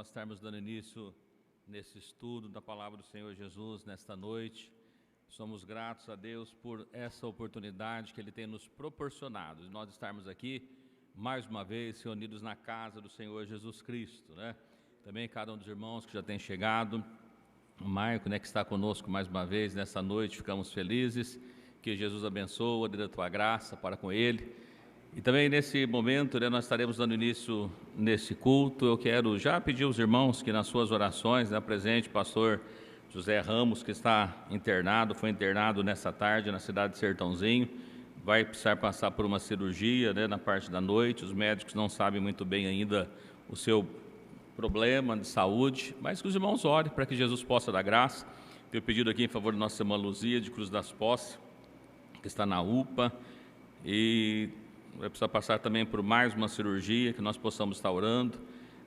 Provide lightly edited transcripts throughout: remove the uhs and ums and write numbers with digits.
nós estarmos dando início nesse estudo da Palavra do Senhor Jesus nesta noite. Somos gratos a Deus por essa oportunidade que Ele tem nos proporcionado, de nós estarmos aqui, mais uma vez, reunidos na casa do Senhor Jesus Cristo, né? Também cada um dos irmãos que já tem chegado, o Marco, né, que está conosco mais uma vez nessa noite, ficamos felizes, que Jesus abençoe, dê a tua graça para com ele. E também nesse momento, né, nós estaremos dando início nesse culto. Eu quero já pedir aos irmãos que nas suas orações, né, presente pastor José Ramos, que está internado, foi internado nessa tarde na cidade de Sertãozinho, vai precisar passar por uma cirurgia, né, na parte da noite. Os médicos não sabem muito bem ainda o seu problema de saúde, mas que os irmãos orem para que Jesus possa dar graça. Tenho pedido aqui em favor da nossa irmã Luzia de Cruz das Posses, que está na UPA, e vai precisar passar também por mais uma cirurgia, que nós possamos estar orando.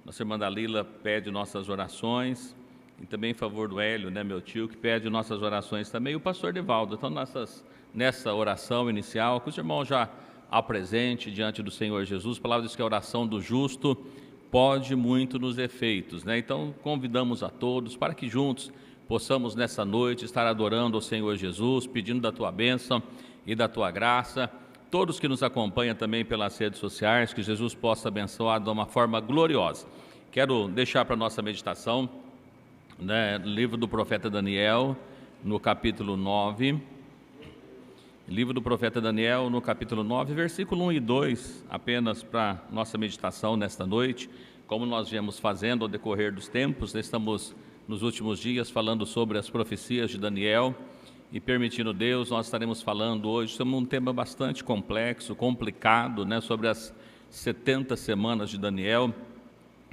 Nossa irmã Dalila pede nossas orações, e também em favor do Hélio, né, meu tio, que pede nossas orações também, e o pastor Divaldo. Então, nessa oração inicial, que os irmãos já apresentem diante do Senhor Jesus. A palavra diz que a oração do justo pode muito nos efeitos, né? Então, convidamos a todos para que juntos possamos nessa noite estar adorando ao Senhor Jesus, pedindo da tua bênção e da tua graça. Todos que nos acompanham também pelas redes sociais, que Jesus possa abençoar de uma forma gloriosa. Quero deixar para a nossa meditação, né, livro do profeta Daniel, no capítulo 9. Livro do profeta Daniel, no capítulo 9, versículo 1 e 2, apenas para nossa meditação nesta noite. Como nós viemos fazendo ao decorrer dos tempos, estamos nos últimos dias falando sobre as profecias de Daniel, e permitindo Deus, nós estaremos falando hoje sobre um tema bastante complexo, complicado, né, sobre as 70 semanas de Daniel,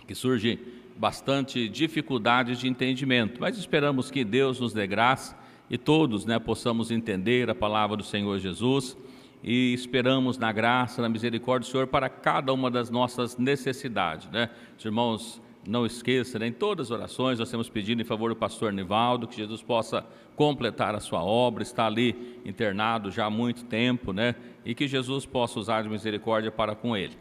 que surge bastante dificuldades de entendimento, mas esperamos que Deus nos dê graça e todos, né, possamos entender a palavra do Senhor Jesus, e esperamos na graça, na misericórdia do Senhor para cada uma das nossas necessidades, né? Os irmãos não esqueçam, né, em todas as orações nós temos pedido em favor do pastor Nivaldo, que Jesus possa completar a sua obra, está ali internado já há muito tempo, né, e que Jesus possa usar de misericórdia para com ele.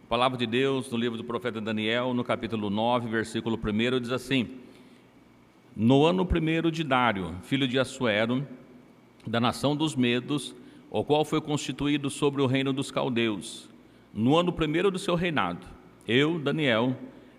A palavra de Deus no livro do profeta Daniel, no capítulo 9, versículo 1, diz assim: no ano 1º de Dário, filho de Assuero, da nação dos Medos, o qual foi constituído sobre o reino dos caldeus, no ano primeiro do seu reinado, eu, Daniel,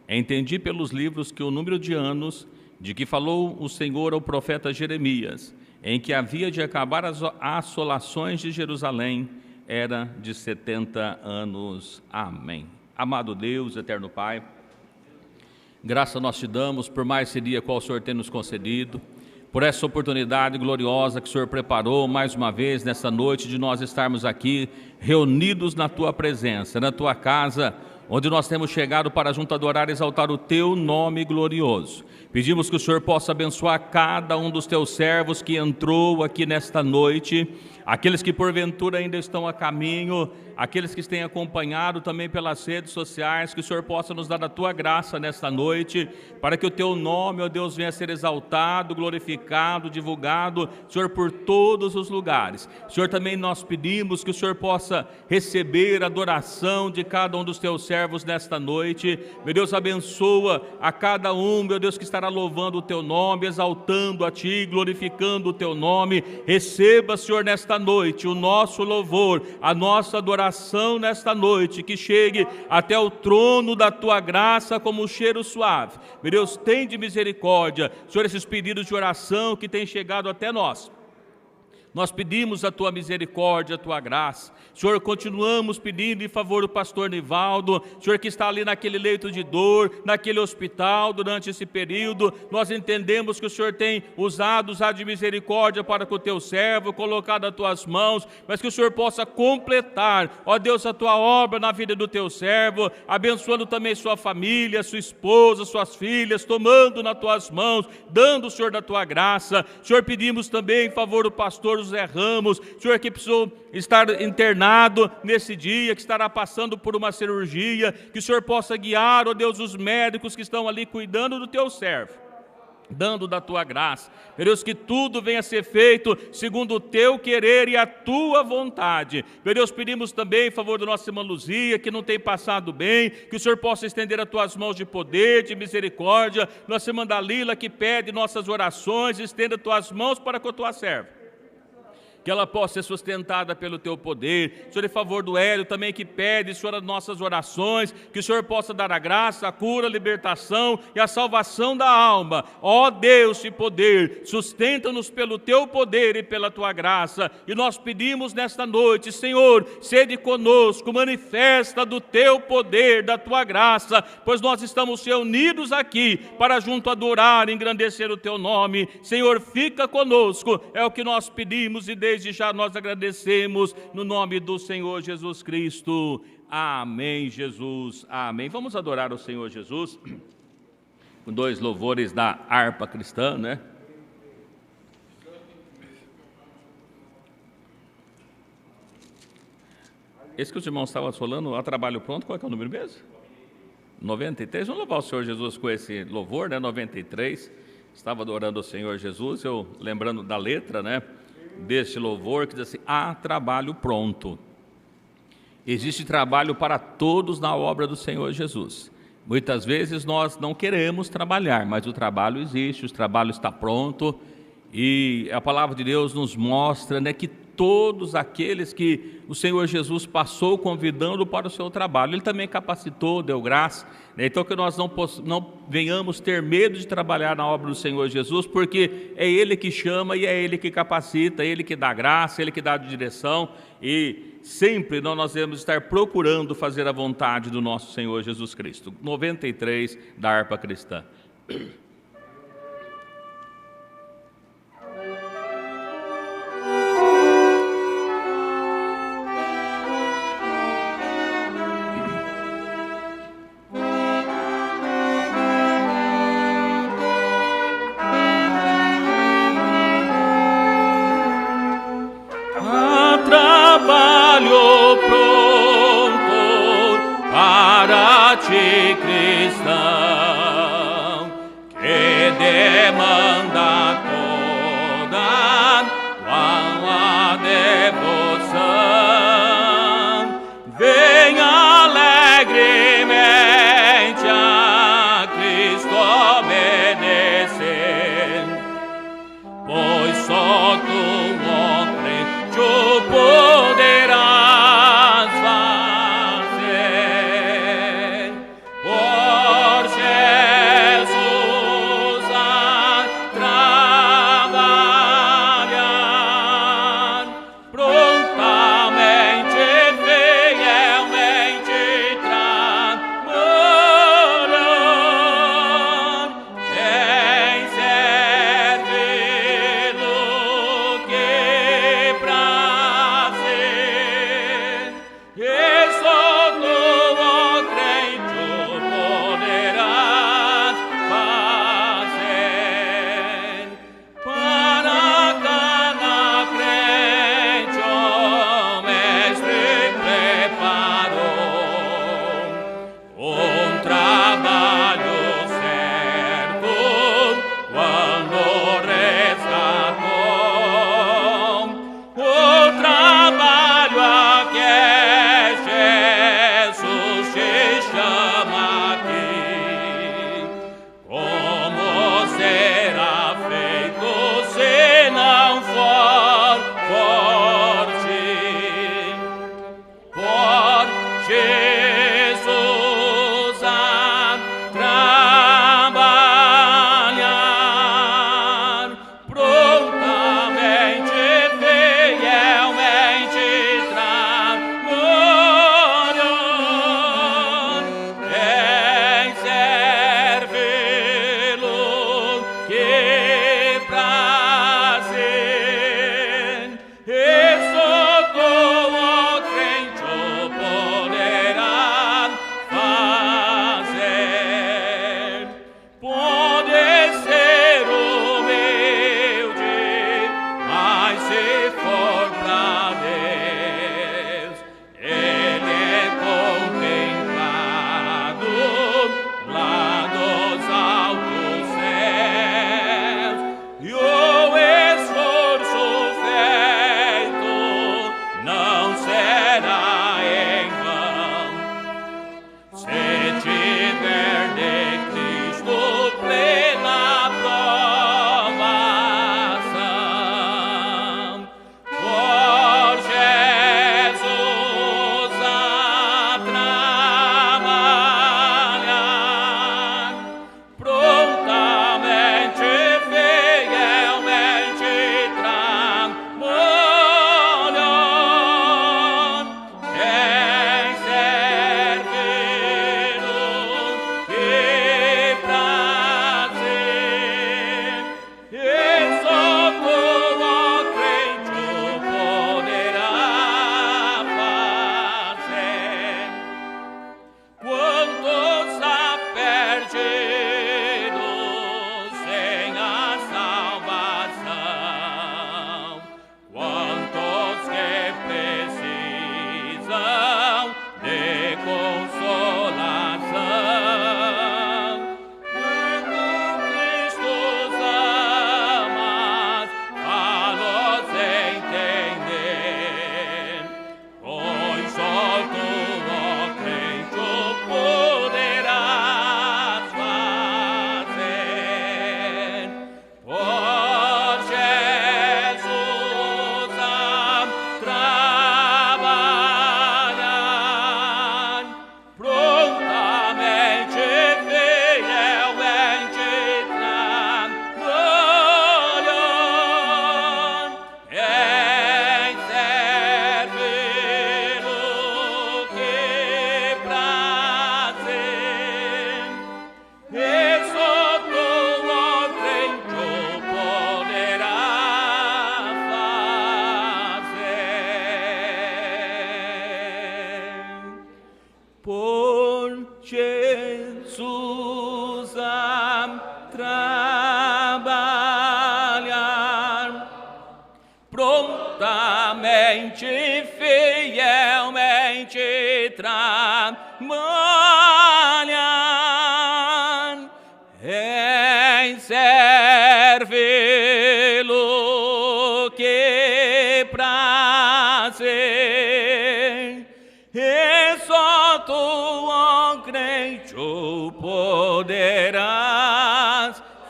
entendi pelos livros que o número de anos de que falou o Senhor ao profeta Jeremias, em que havia de acabar as assolações de Jerusalém, era de 70 anos. Amém. Amado Deus, eterno Pai, graça nós te damos por mais esse dia qual o Senhor tem nos concedido, por essa oportunidade gloriosa que o Senhor preparou mais uma vez nessa noite de nós estarmos aqui reunidos na Tua presença, na Tua casa, onde nós temos chegado para junto adorar e exaltar o Teu nome glorioso. Pedimos que o Senhor possa abençoar cada um dos Teus servos que entrou aqui nesta noite, aqueles que porventura ainda estão a caminho, aqueles que têm acompanhado também pelas redes sociais, que o Senhor possa nos dar a Tua graça nesta noite, para que o Teu nome, ó Deus, venha a ser exaltado, glorificado, divulgado, Senhor, por todos os lugares. Senhor, também nós pedimos que o Senhor possa receber a adoração de cada um dos Teus servos nesta noite. Meu Deus, abençoa a cada um, meu Deus, que estará louvando o Teu nome, exaltando a Ti, glorificando o Teu nome. Receba, Senhor, nesta noite o nosso louvor, a nossa adoração nesta noite, que chegue até o trono da Tua graça como um cheiro suave. Meu Deus, tem de misericórdia, Senhor, esses pedidos de oração que têm chegado até nós. Nós pedimos a Tua misericórdia, a Tua graça. Senhor, continuamos pedindo em favor do pastor Nivaldo, Senhor, que está ali naquele leito de dor, naquele hospital durante esse período. Nós entendemos que o Senhor tem usado de misericórdia para com o Teu servo, colocado as Tuas mãos, mas que o Senhor possa completar, ó Deus, a Tua obra na vida do Teu servo, abençoando também sua família, sua esposa, suas filhas, tomando nas Tuas mãos, dando, Senhor, da Tua graça. Senhor, pedimos também em favor do pastor José Ramos, Senhor, que precisou estar internado nesse dia, que estará passando por uma cirurgia, que o Senhor possa guiar, ó Deus, os médicos que estão ali cuidando do Teu servo, dando da Tua graça. Meu Deus, que tudo venha a ser feito segundo o Teu querer e a Tua vontade. Meu Deus, pedimos também em favor da nossa irmã Luzia, que não tem passado bem, que o Senhor possa estender as Tuas mãos de poder, de misericórdia. Nossa irmã Dalila, que pede nossas orações, estenda as Tuas mãos para com a Tua serva, que ela possa ser sustentada pelo Teu poder. Senhor, em favor do Hélio também, que pede, Senhor, as nossas orações, que o Senhor possa dar a graça, a cura, a libertação e a salvação da alma. Ó Deus de poder, sustenta-nos pelo Teu poder e pela Tua graça. E nós pedimos nesta noite, Senhor, sede conosco, manifesta do Teu poder, da Tua graça, pois nós estamos reunidos aqui para junto adorar e engrandecer o Teu nome. Senhor, fica conosco, é o que nós pedimos e desde já nós agradecemos no nome do Senhor Jesus Cristo. Amém, Jesus. Amém. Vamos adorar o Senhor Jesus com 2 louvores da harpa cristã, né? Esse que os irmãos estavam falando, a trabalho pronto, qual é que é o número mesmo? 93. Vamos louvar o Senhor Jesus com esse louvor, né? 93. Estava adorando o Senhor Jesus, eu lembrando da letra, né, deste louvor, que diz assim: há trabalho pronto. Existe trabalho para todos na obra do Senhor Jesus. Muitas vezes nós não queremos trabalhar, mas o trabalho existe, o trabalho está pronto, e a palavra de Deus nos mostra, né, que todos aqueles que o Senhor Jesus passou convidando para o seu trabalho, Ele também capacitou, deu graça, né? Então que nós não venhamos ter medo de trabalhar na obra do Senhor Jesus, porque é Ele que chama e é Ele que capacita, é Ele que dá graça, é Ele que dá direção, e sempre nós devemos estar procurando fazer a vontade do nosso Senhor Jesus Cristo. 93 da harpa cristã. Cristão, que trabalhar em servi-lo que prazer, e só tu, ó crente, o poderás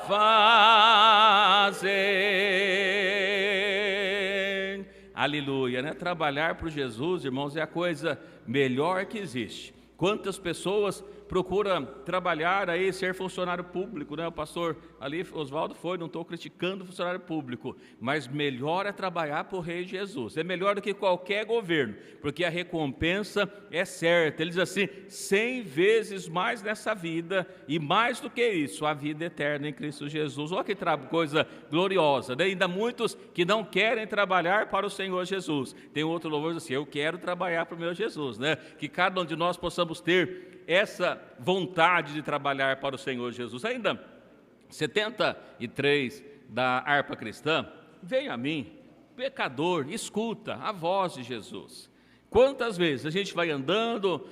fazer. Aleluia, né? Trabalhar para Jesus, irmãos, é a coisa melhor que existe. Quantas pessoas procuram trabalhar aí, ser funcionário público, né? O pastor ali, Oswaldo, não estou criticando o funcionário público, mas melhor é trabalhar para o Rei Jesus. É melhor do que qualquer governo, porque a recompensa é certa. Ele diz assim, 100 vezes mais nessa vida, e mais do que isso, a vida eterna em Cristo Jesus. Olha que coisa gloriosa, né? Ainda muitos que não querem trabalhar para o Senhor Jesus. Tem outro louvor assim, eu quero trabalhar para o meu Jesus, né? Que cada um de nós possamos ter essa vontade de trabalhar para o Senhor Jesus. Ainda 73 da harpa cristã, venha a mim, pecador, escuta a voz de Jesus. Quantas vezes a gente vai andando,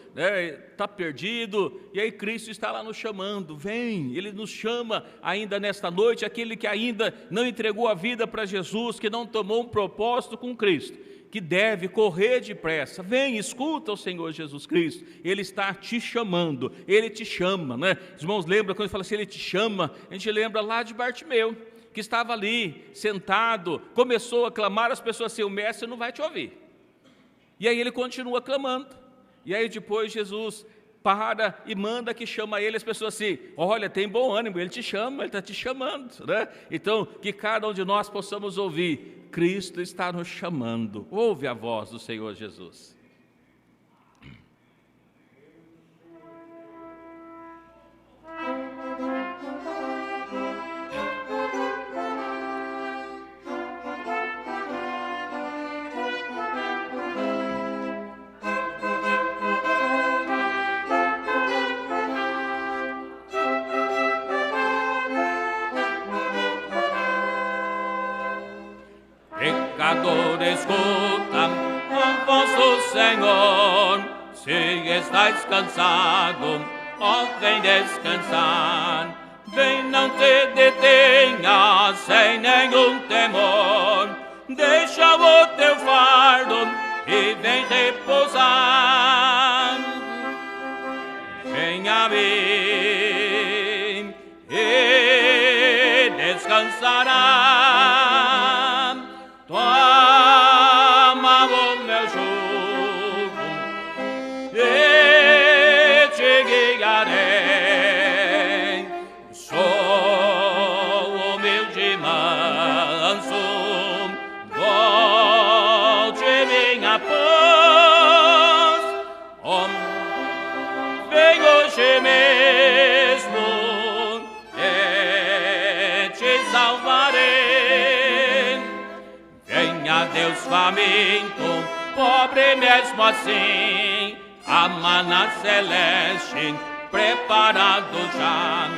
está perdido, e aí Cristo está lá nos chamando, vem, Ele nos chama ainda nesta noite, aquele que ainda não entregou a vida para Jesus, que não tomou um propósito com Cristo, que deve correr depressa, vem, escuta o Senhor Jesus Cristo, Ele está te chamando, Ele te chama, né? Os irmãos lembram quando ele fala assim, Ele te chama, a gente lembra lá de Bartimeu, que estava ali, sentado, começou a clamar, as pessoas assim, o mestre não vai te ouvir, e aí ele continua clamando, e aí depois Jesus para e manda que chama ele, as pessoas assim, olha, tem bom ânimo, ele te chama, ele está te chamando, né? Então, que cada um de nós possamos ouvir, Cristo está nos chamando, ouve a voz do Senhor Jesus. Pecador, escuta a voz do Senhor, se estás cansado, ó, vem descansar, vem, não te detenhas sem nenhum temor, deixa o teu fardo e vem repousar, vem a mim e descansarás. Toma o meu jugo e te guiarei. Sou humilde e manso, dou-te minha paz. Vem hoje mesmo e te salvarei. Venha Deus faminto, pobre mesmo assim, a maná celeste preparado já.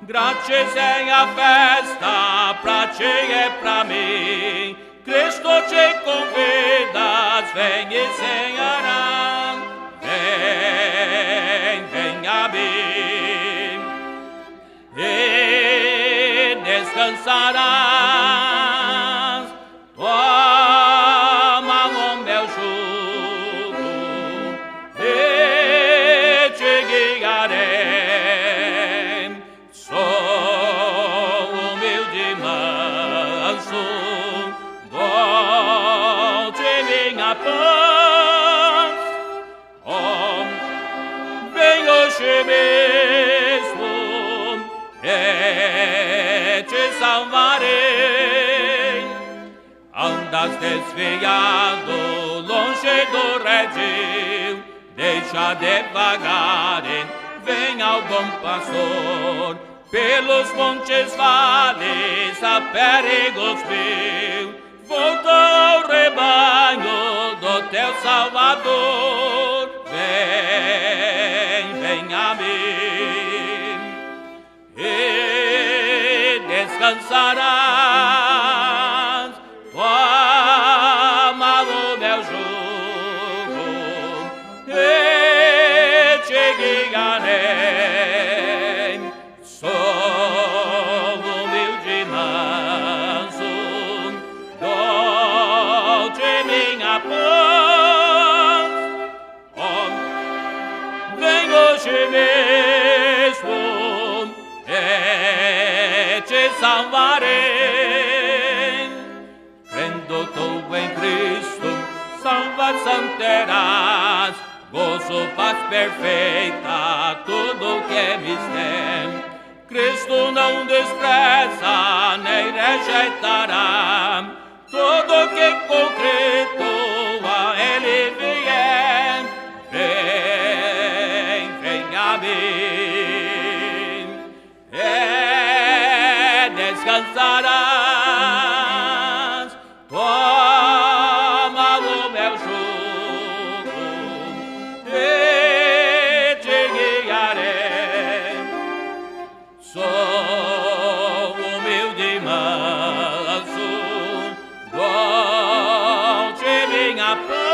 Grátis é a festa pra ti e pra mim, Cristo te convida, vem e ceará. Vem, vem a mim e descansarás. Toma o meu jugo e te guiarei. Sou humilde e manso, dou-te minha paz. Oh, vem hoje mesmo e te salvarei. Andas desviado, longe do redil, deixa devagar, vem ao bom pastor. Pelos montes, vales, a perigos mil, volta ao rebanho do teu Salvador. Vem, vem a mim e descansarás. Toma o meu jugo hoje mesmo e te salvarei. Crendo tu em Cristo, salvação terás, gozo, paz perfeita, tudo que me tem. Cristo não despreza, nem rejeitará, tudo que com Cristo a Ele vier. Vem a mim, e descansarás. Toma o meu jugo e te guiarei. Sou humilde e manso, dou-te minha paz.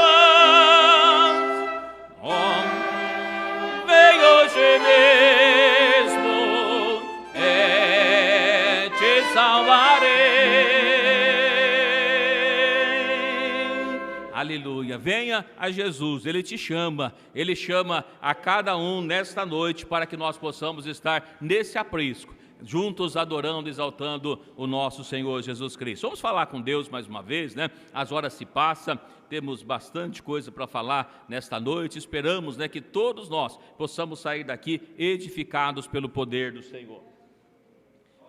Vem hoje mesmo e te salvarei. Aleluia. Venha a Jesus, Ele te chama, Ele chama a cada um nesta noite para que nós possamos estar nesse aprisco, juntos adorando, exaltando o nosso Senhor Jesus Cristo. Vamos falar com Deus mais uma vez, né? As horas se passam, temos bastante coisa para falar nesta noite. Esperamos, né, que todos nós possamos sair daqui edificados pelo poder do Senhor.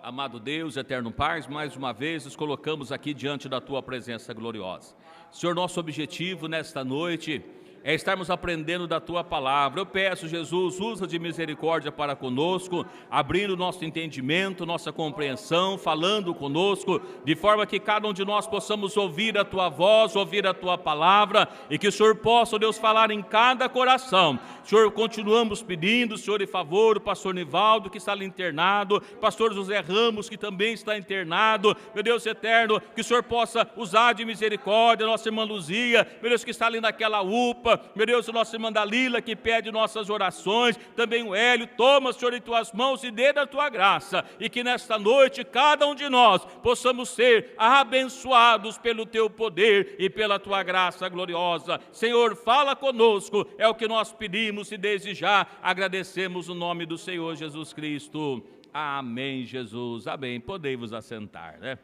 Amado Deus, eterno Pai, mais uma vez nos colocamos aqui diante da Tua presença gloriosa. Senhor, nosso objetivo nesta noite é estarmos aprendendo da Tua Palavra. Eu peço, Jesus, usa de misericórdia para conosco, abrindo nosso entendimento, nossa compreensão, falando conosco, de forma que cada um de nós possamos ouvir a Tua voz, ouvir a Tua Palavra, e que o Senhor possa, Deus, falar em cada coração. Senhor, continuamos pedindo, Senhor, em favor do pastor Nivaldo, que está ali internado, pastor José Ramos, que também está internado, meu Deus eterno, que o Senhor possa usar de misericórdia, nossa irmã Luzia, meu Deus, que está ali naquela UPA, meu Deus, a nossa irmã Dalila, que pede nossas orações, também o Hélio, toma, Senhor, em Tuas mãos e dê da Tua graça, e que nesta noite, cada um de nós, possamos ser abençoados pelo Teu poder e pela Tua graça gloriosa. Senhor, fala conosco, é o que nós pedimos, e desde já agradecemos o nome do Senhor Jesus Cristo. Amém, Jesus, amém. Podemos assentar, né?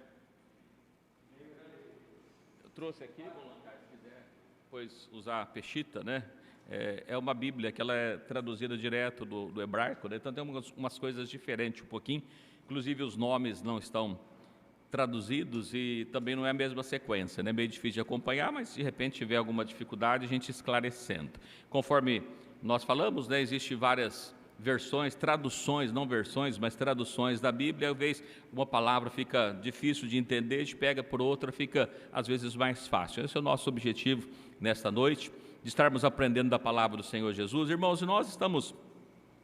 Eu trouxe aqui, se quiser depois usar a peshita, né? É uma Bíblia que ela é traduzida direto do hebraico, né? Então tem umas coisas diferentes um pouquinho, inclusive os nomes não estão traduzidos e também não é a mesma sequência, né? Meio difícil de acompanhar, mas se de repente tiver alguma dificuldade, a gente esclarecendo. Conforme nós falamos, né, existem várias versões, traduções, não versões, mas traduções da Bíblia. Às vezes uma palavra fica difícil de entender, a gente pega por outra, fica às vezes mais fácil. Esse é o nosso objetivo nesta noite, de estarmos aprendendo da palavra do Senhor Jesus. Irmãos, e nós estamos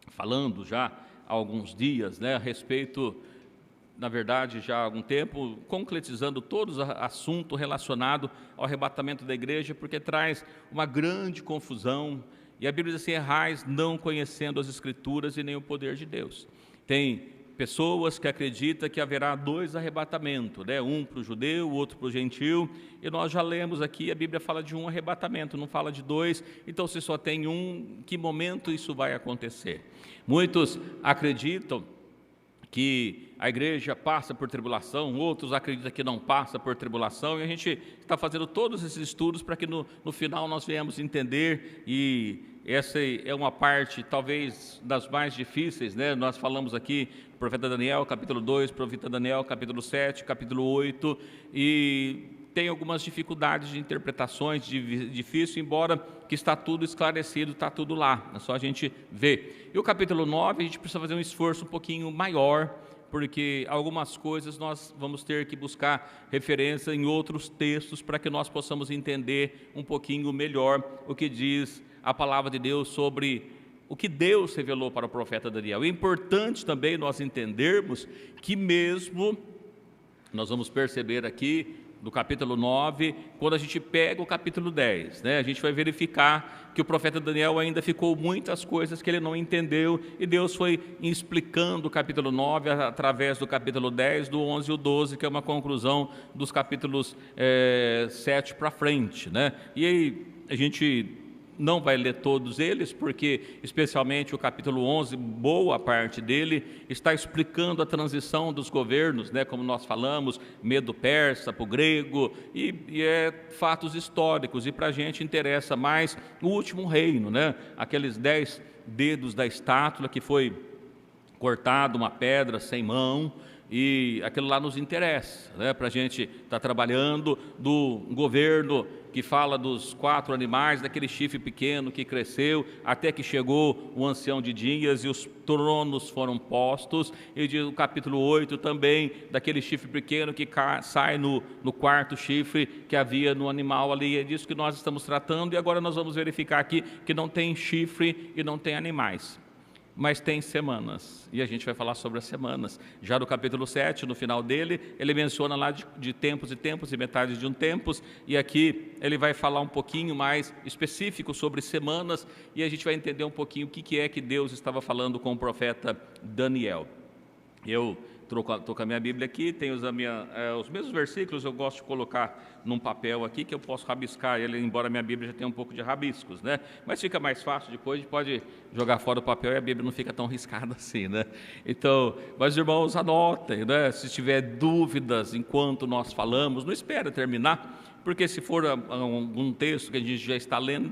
falando já há alguns dias, né, a respeito, na verdade, já há algum tempo, concretizando todos os assuntos relacionados ao arrebatamento da igreja, porque traz uma grande confusão. E a Bíblia diz assim: errais não conhecendo as Escrituras e nem o poder de Deus. Tem pessoas que acreditam que haverá dois arrebatamentos, né? Um para o judeu, o outro para o gentil, e nós já lemos aqui, a Bíblia fala de um arrebatamento, não fala de dois. Então, se só tem um, em que momento isso vai acontecer? Muitos acreditam que a igreja passa por tribulação, outros acreditam que não passa por tribulação, e a gente está fazendo todos esses estudos para que no final nós venhamos entender, e essa é uma parte talvez das mais difíceis, né? Nós falamos aqui, profeta Daniel, capítulo 2, profeta Daniel, capítulo 7, capítulo 8, e tem algumas dificuldades de interpretações, difícil, embora que está tudo esclarecido, está tudo lá, é só a gente ver. E o capítulo 9, a gente precisa fazer um esforço um pouquinho maior, porque algumas coisas nós vamos ter que buscar referência em outros textos para que nós possamos entender um pouquinho melhor o que diz a palavra de Deus sobre o que Deus revelou para o profeta Daniel. É importante também nós entendermos que mesmo, nós vamos perceber aqui, do capítulo 9, quando a gente pega o capítulo 10, né, a gente vai verificar que o profeta Daniel ainda ficou muitas coisas que ele não entendeu, e Deus foi explicando o capítulo 9 através do capítulo 10, do 11 e o 12, que é uma conclusão dos capítulos 7 para frente, né? E aí a gente não vai ler todos eles, porque especialmente o capítulo 11, boa parte dele, está explicando a transição dos governos, né, como nós falamos, Medo Persa para o grego, e é fatos históricos, e para a gente interessa mais o último reino, né, aqueles 10 dedos da estátua que foi cortado, uma pedra sem mão, e aquilo lá nos interessa, né, para a gente estar trabalhando do governo que fala dos 4 animais, daquele chifre pequeno que cresceu, até que chegou o ancião de dias e os tronos foram postos, e o capítulo 8 também, daquele chifre pequeno que sai no 4º chifre que havia no animal ali, é disso que nós estamos tratando, e agora nós vamos verificar aqui que não tem chifre e não tem animais, mas tem semanas, e a gente vai falar sobre as semanas. Já no capítulo 7, no final dele, ele menciona lá de tempos e tempos e metade de um tempos, e aqui ele vai falar um pouquinho mais específico sobre semanas, e a gente vai entender um pouquinho o que é que Deus estava falando com o profeta Daniel. Eu estou com a minha Bíblia aqui, tenho os mesmos versículos, eu gosto de colocar num papel aqui, que eu posso rabiscar ele, embora a minha Bíblia já tenha um pouco de rabiscos, né? Mas fica mais fácil depois, a gente pode jogar fora o papel e a Bíblia não fica tão riscada assim, né? Então, mas irmãos, anotem, né? Se tiver dúvidas enquanto nós falamos, não espere terminar, porque se for algum texto que a gente já está lendo,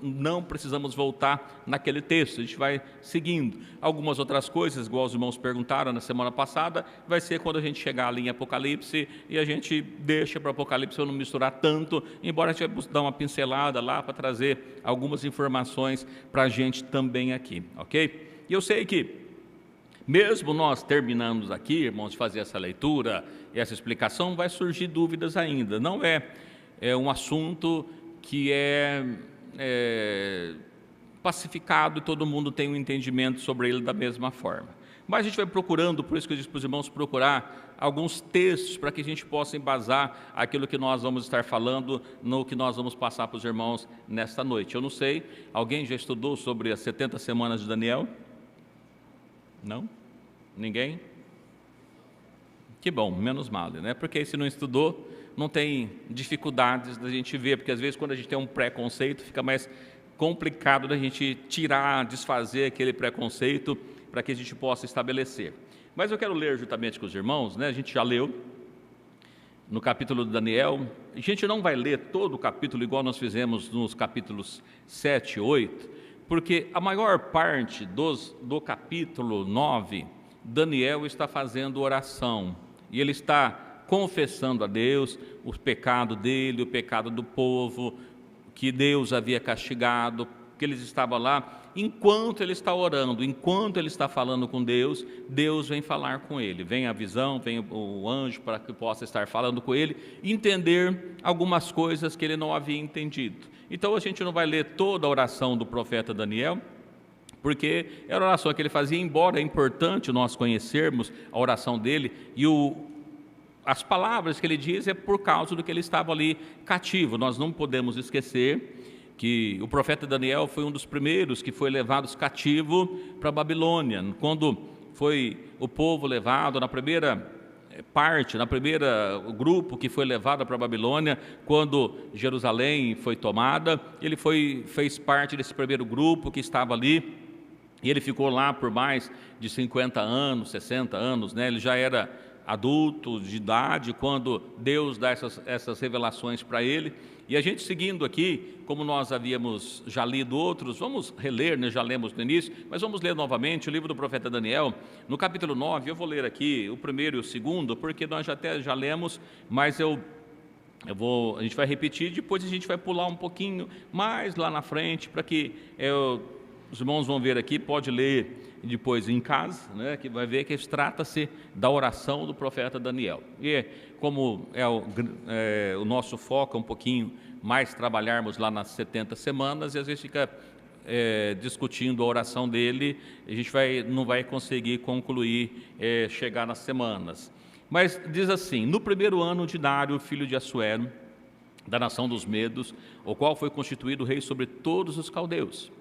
não precisamos voltar naquele texto, a gente vai seguindo. Algumas outras coisas, igual os irmãos perguntaram na semana passada, vai ser quando a gente chegar ali em Apocalipse, e a gente deixa para Apocalipse para não misturar tanto, embora a gente vai dar uma pincelada lá para trazer algumas informações para a gente também aqui, ok? E eu sei que, mesmo nós terminamos aqui, irmãos, de fazer essa leitura e essa explicação, vai surgir dúvidas ainda. Não é um assunto que é pacificado e todo mundo tem um entendimento sobre ele da mesma forma. Mas a gente vai procurando, por isso que eu disse para os irmãos procurar alguns textos para que a gente possa embasar aquilo que nós vamos estar falando, no que nós vamos passar para os irmãos nesta noite. Eu não sei, alguém já estudou sobre as 70 semanas de Daniel? Não? Ninguém? Que bom, menos mal, né? Porque se não estudou, não tem dificuldades da gente ver, porque às vezes quando a gente tem um preconceito, fica mais complicado da gente tirar, desfazer aquele preconceito para que a gente possa estabelecer. Mas eu quero ler juntamente com os irmãos, né? A gente já leu no capítulo de Daniel, a gente não vai ler todo o capítulo igual nós fizemos nos capítulos 7 e 8, porque a maior parte do capítulo 9, Daniel está fazendo oração, e ele está confessando a Deus o pecado dele, o pecado do povo, que Deus havia castigado, que eles estavam lá. Enquanto ele está orando, enquanto ele está falando com Deus, Deus vem falar com ele, vem a visão, vem o anjo para que possa estar falando com ele, entender algumas coisas que ele não havia entendido. Então a gente não vai ler toda a oração do profeta Daniel, porque era a oração que ele fazia, embora é importante nós conhecermos a oração dele, e as palavras que ele diz é por causa do que ele estava ali cativo. Nós não podemos esquecer que o profeta Daniel foi um dos primeiros que foi levado cativo para a Babilônia, quando foi o povo levado na primeira parte, o grupo que foi levado para a Babilônia, quando Jerusalém foi tomada, ele fez parte desse primeiro grupo que estava ali, e ele ficou lá por mais de 50 anos, 60 anos, né? Ele já era adulto, de idade, quando Deus dá essas revelações para ele. E a gente seguindo aqui, como nós havíamos já lido outros, vamos reler, né? Já lemos no início, mas vamos ler novamente o livro do profeta Daniel, no capítulo 9, eu vou ler aqui o primeiro e o segundo, porque nós já lemos, mas a gente vai repetir, depois a gente vai pular um pouquinho mais lá na frente, para que os irmãos vão ver aqui, pode ler depois em casa, né, que vai ver que trata-se da oração do profeta Daniel. E como o nosso foco é um pouquinho mais trabalharmos lá nas 70 semanas, e às vezes fica discutindo a oração dele, a gente não vai conseguir concluir, chegar nas semanas. Mas diz assim: no primeiro ano de Dário, filho de Assuero, da nação dos Medos, o qual foi constituído rei sobre todos os caldeus.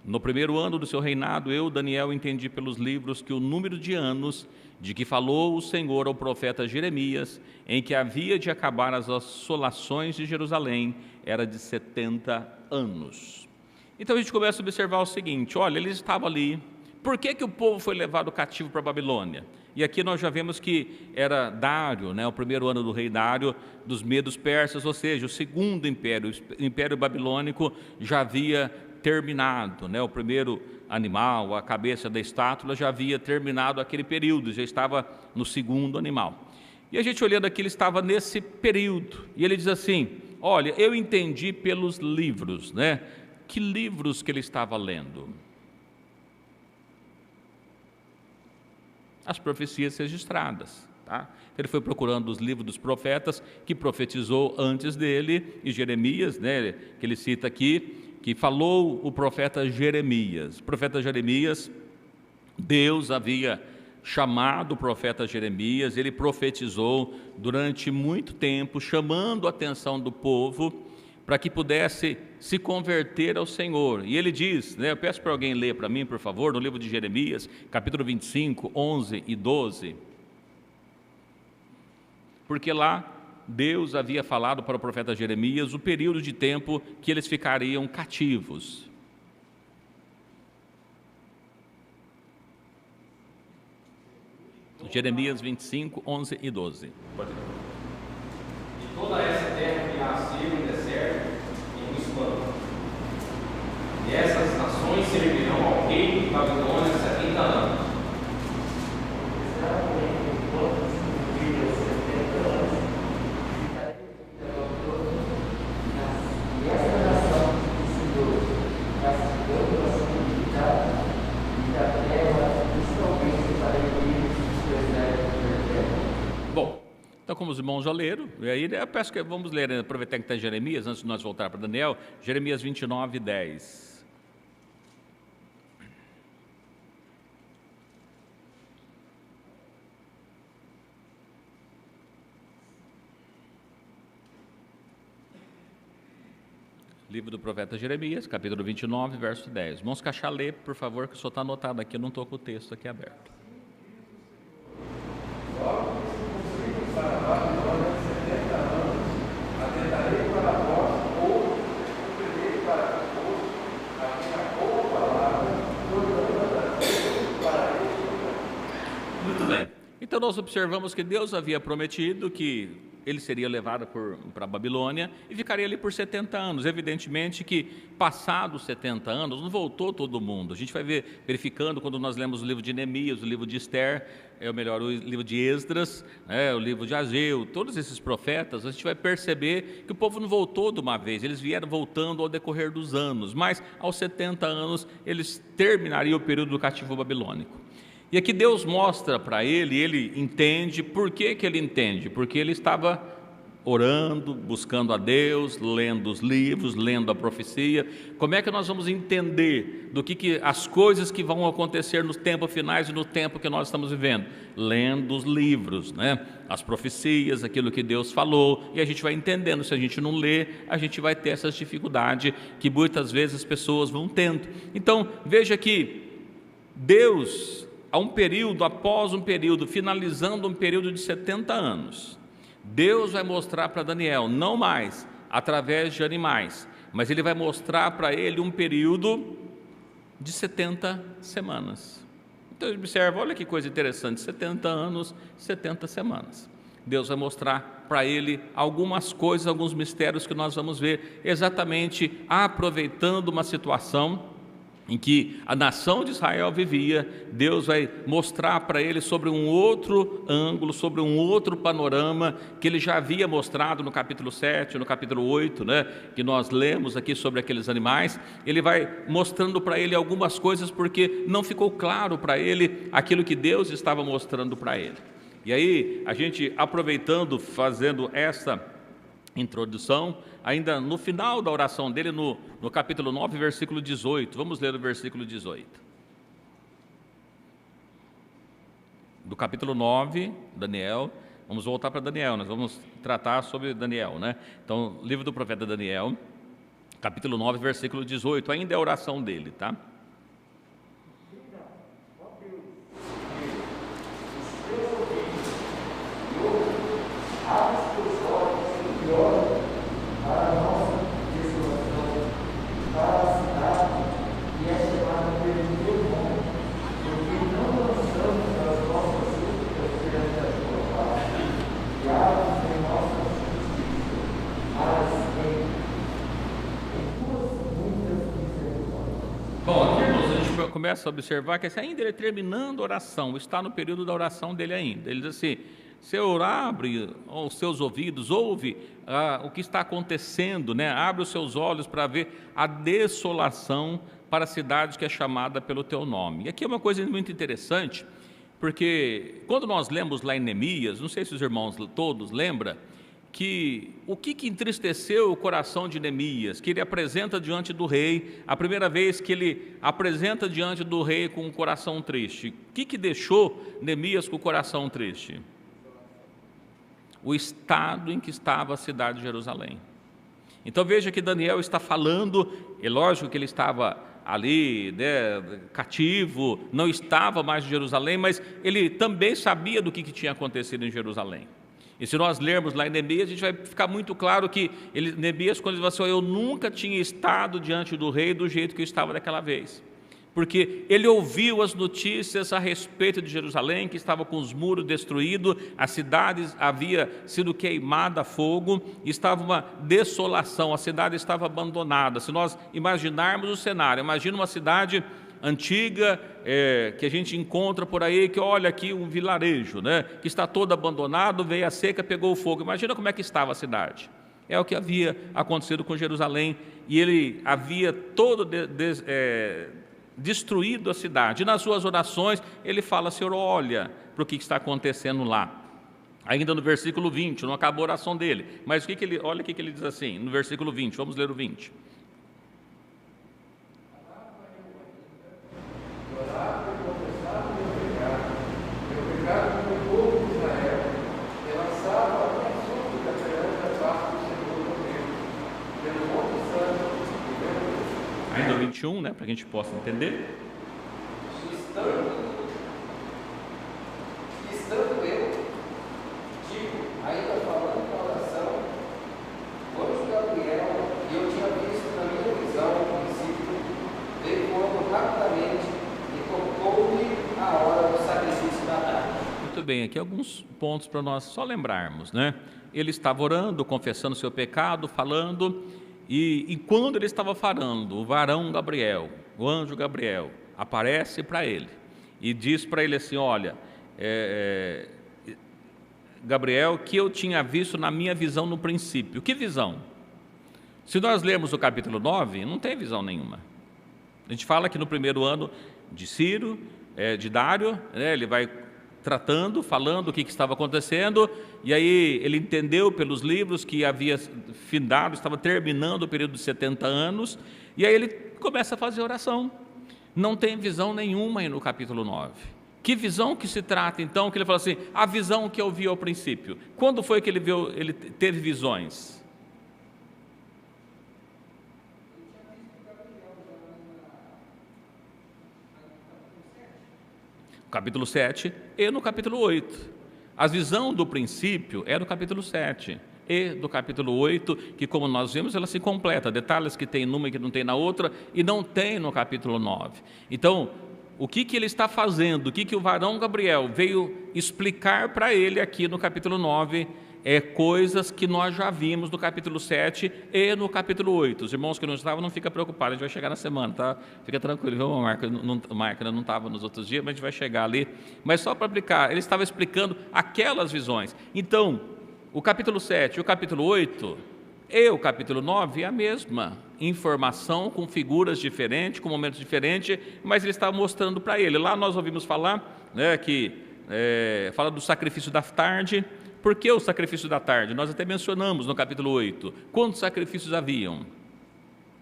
No primeiro ano do seu reinado, eu, Daniel, entendi pelos livros que o número de anos de que falou o Senhor ao profeta Jeremias, em que havia de acabar as assolações de Jerusalém, era de 70 anos. Então a gente começa a observar o seguinte: olha, eles estavam ali. Por que o povo foi levado cativo para a Babilônia? E aqui nós já vemos que era Dário, né, o primeiro ano do rei Dário, dos medos persas, ou seja, o segundo império, o império babilônico já havia terminado, né, o primeiro animal, a cabeça da estátua já havia terminado aquele período, já estava no segundo animal. E a gente olhando aqui, ele estava nesse período, e ele diz assim: olha, eu entendi pelos livros, né? Que livros que ele estava lendo? As profecias registradas, tá? Ele foi procurando os livros dos profetas que profetizou antes dele, e Jeremias, né, que ele cita aqui, que falou o profeta Jeremias. O profeta Jeremias, Deus havia chamado o profeta Jeremias, ele profetizou durante muito tempo, chamando a atenção do povo para que pudesse se converter ao Senhor. E ele diz, né, eu peço para alguém ler para mim, por favor, no livro de Jeremias, capítulo 25, 11 e 12. Porque lá Deus havia falado para o profeta Jeremias o período de tempo que eles ficariam cativos. Jeremias 25, 11 e 12. Pode ler. E toda essa terra virá a ser um deserto e um espanto. E essas nações servirão ao rei de Babilônia 70 anos. Então, como os irmãos já leram, e aí eu peço que vamos ler, aproveitar que está em Jeremias, antes de nós voltar para Daniel, Jeremias 29, 10. Livro do profeta Jeremias, capítulo 29, verso 10. Irmãos Cachá, lê, por favor, que só está anotado aqui, eu não estou com o texto aqui aberto. Para a Babilônia 70 anos, atentarei para vós, ou cumprirei para vós a minha boa palavra, ordenando para ele. Muito bem. Então nós observamos que Deus havia prometido que ele seria levado para a Babilônia e ficaria ali por 70 anos. Evidentemente que, passados 70 anos, não voltou todo mundo. A gente vai verificando quando nós lemos o livro de Neemias, o livro de Esther, o livro de Esdras, o livro de Ageu, todos esses profetas, a gente vai perceber que o povo não voltou de uma vez, eles vieram voltando ao decorrer dos anos, mas aos 70 anos eles terminariam o período do cativo babilônico. E aqui Deus mostra para ele entende. Por que ele entende? Porque ele estava orando, buscando a Deus, lendo os livros, lendo a profecia. Como é que nós vamos entender do que as coisas que vão acontecer nos tempos finais e no tempo que nós estamos vivendo? Lendo os livros, né? As profecias, aquilo que Deus falou, e a gente vai entendendo. Se a gente não lê, a gente vai ter essas dificuldades que muitas vezes as pessoas vão tendo. Então, veja que Deus, após um período, finalizando um período de 70 anos, Deus vai mostrar para Daniel, não mais através de animais, mas ele vai mostrar para ele um período de 70 semanas. Então observa, olha que coisa interessante, 70 anos, 70 semanas. Deus vai mostrar para ele algumas coisas, alguns mistérios que nós vamos ver, exatamente aproveitando uma situação em que a nação de Israel vivia. Deus vai mostrar para ele sobre um outro ângulo, sobre um outro panorama, que ele já havia mostrado no capítulo 7, no capítulo 8, né, que nós lemos aqui sobre aqueles animais. Ele vai mostrando para ele algumas coisas, porque não ficou claro para ele aquilo que Deus estava mostrando para ele. E aí, a gente aproveitando, fazendo essa introdução, ainda no final da oração dele, no capítulo 9, versículo 18, vamos ler o versículo 18. Do capítulo 9, Daniel, vamos voltar para Daniel, nós vamos tratar sobre Daniel, né? Então, livro do profeta Daniel, capítulo 9, versículo 18, ainda é a oração dele, tá? Para a nossa desolação, para a cidade Bom, aqui, irmãos, a gente começa a observar que ainda ele terminando a oração, está no período da oração dele ainda. Ele diz assim: Senhor, abre os seus ouvidos, ouve o que está acontecendo, né? Abre os seus olhos para ver a desolação para a cidade que é chamada pelo teu nome. E aqui é uma coisa muito interessante, porque quando nós lemos lá em Neemias, não sei se os irmãos todos lembram, que o que entristeceu o coração de Neemias, que ele apresenta diante do rei, a primeira vez que ele apresenta diante do rei com um coração triste. O que deixou Neemias com o coração triste? O estado em que estava a cidade de Jerusalém. Então veja que Daniel está falando, é lógico que ele estava ali, né, cativo, não estava mais em Jerusalém, mas ele também sabia do que tinha acontecido em Jerusalém. E se nós lermos lá em Neemias, a gente vai ficar muito claro que Neemias, quando ele fala assim, eu nunca tinha estado diante do rei do jeito que eu estava daquela vez. Porque ele ouviu as notícias a respeito de Jerusalém, que estava com os muros destruídos, a cidade havia sido queimada a fogo, estava uma desolação, a cidade estava abandonada. Se nós imaginarmos o cenário, imagina uma cidade antiga, que a gente encontra por aí, que olha aqui um vilarejo, né, que está todo abandonado, veio a seca, pegou o fogo. Imagina como é que estava a cidade. É o que havia acontecido com Jerusalém, e ele havia todo destruído a cidade. E nas suas orações ele fala: Senhor, olha para o que está acontecendo lá. Ainda no versículo 20, não acabou a oração dele, mas olha o que ele diz assim, no versículo 20, vamos ler o 20. Ainda o 21, né, para que a gente possa entender. Estando eu, digo, ainda falando com a oração, o anjo Gabriel, e eu tinha visto na minha visão, no princípio, veio quando rapidamente e tocou-me a hora do sacrifício da tarde. Muito bem, aqui alguns pontos para nós só lembrarmos, né? Ele estava orando, confessando seu pecado, falando, e quando ele estava falando, o varão Gabriel, o anjo Gabriel, aparece para ele e diz para ele assim: olha, Gabriel, que eu tinha visto na minha visão no princípio. Que visão? Se nós lermos o capítulo 9, não tem visão nenhuma. A gente fala que no primeiro ano de Ciro, de Dário, né, ele vai tratando, falando o que estava acontecendo, e aí ele entendeu pelos livros que havia findado, estava terminando o período de 70 anos, e aí ele começa a fazer oração. Não tem visão nenhuma aí no capítulo 9. Que visão que se trata então? Que ele fala assim: a visão que eu vi ao princípio. Quando foi que ele teve visões? Capítulo 7 e no capítulo 8. A visão do princípio é do capítulo 7 e do capítulo 8, que, como nós vimos, ela se completa, detalhes que tem numa e que não tem na outra, e não tem no capítulo 9. Então, o que ele está fazendo, o que o varão Gabriel veio explicar para ele aqui no capítulo 9, é coisas que nós já vimos no capítulo 7 e no capítulo 8. Os irmãos que não estavam, não fica preocupado, a gente vai chegar na semana, tá? Fica tranquilo, viu, Marco? Marco não estava nos outros dias, mas a gente vai chegar ali. Mas só para aplicar, ele estava explicando aquelas visões. Então, o capítulo 7 e o capítulo 8 e o capítulo 9 é a mesma informação, com figuras diferentes, com momentos diferentes, mas ele estava mostrando para ele. Lá nós ouvimos falar, né, que fala do sacrifício da tarde. Por que o sacrifício da tarde? Nós até mencionamos no capítulo 8. Quantos sacrifícios haviam?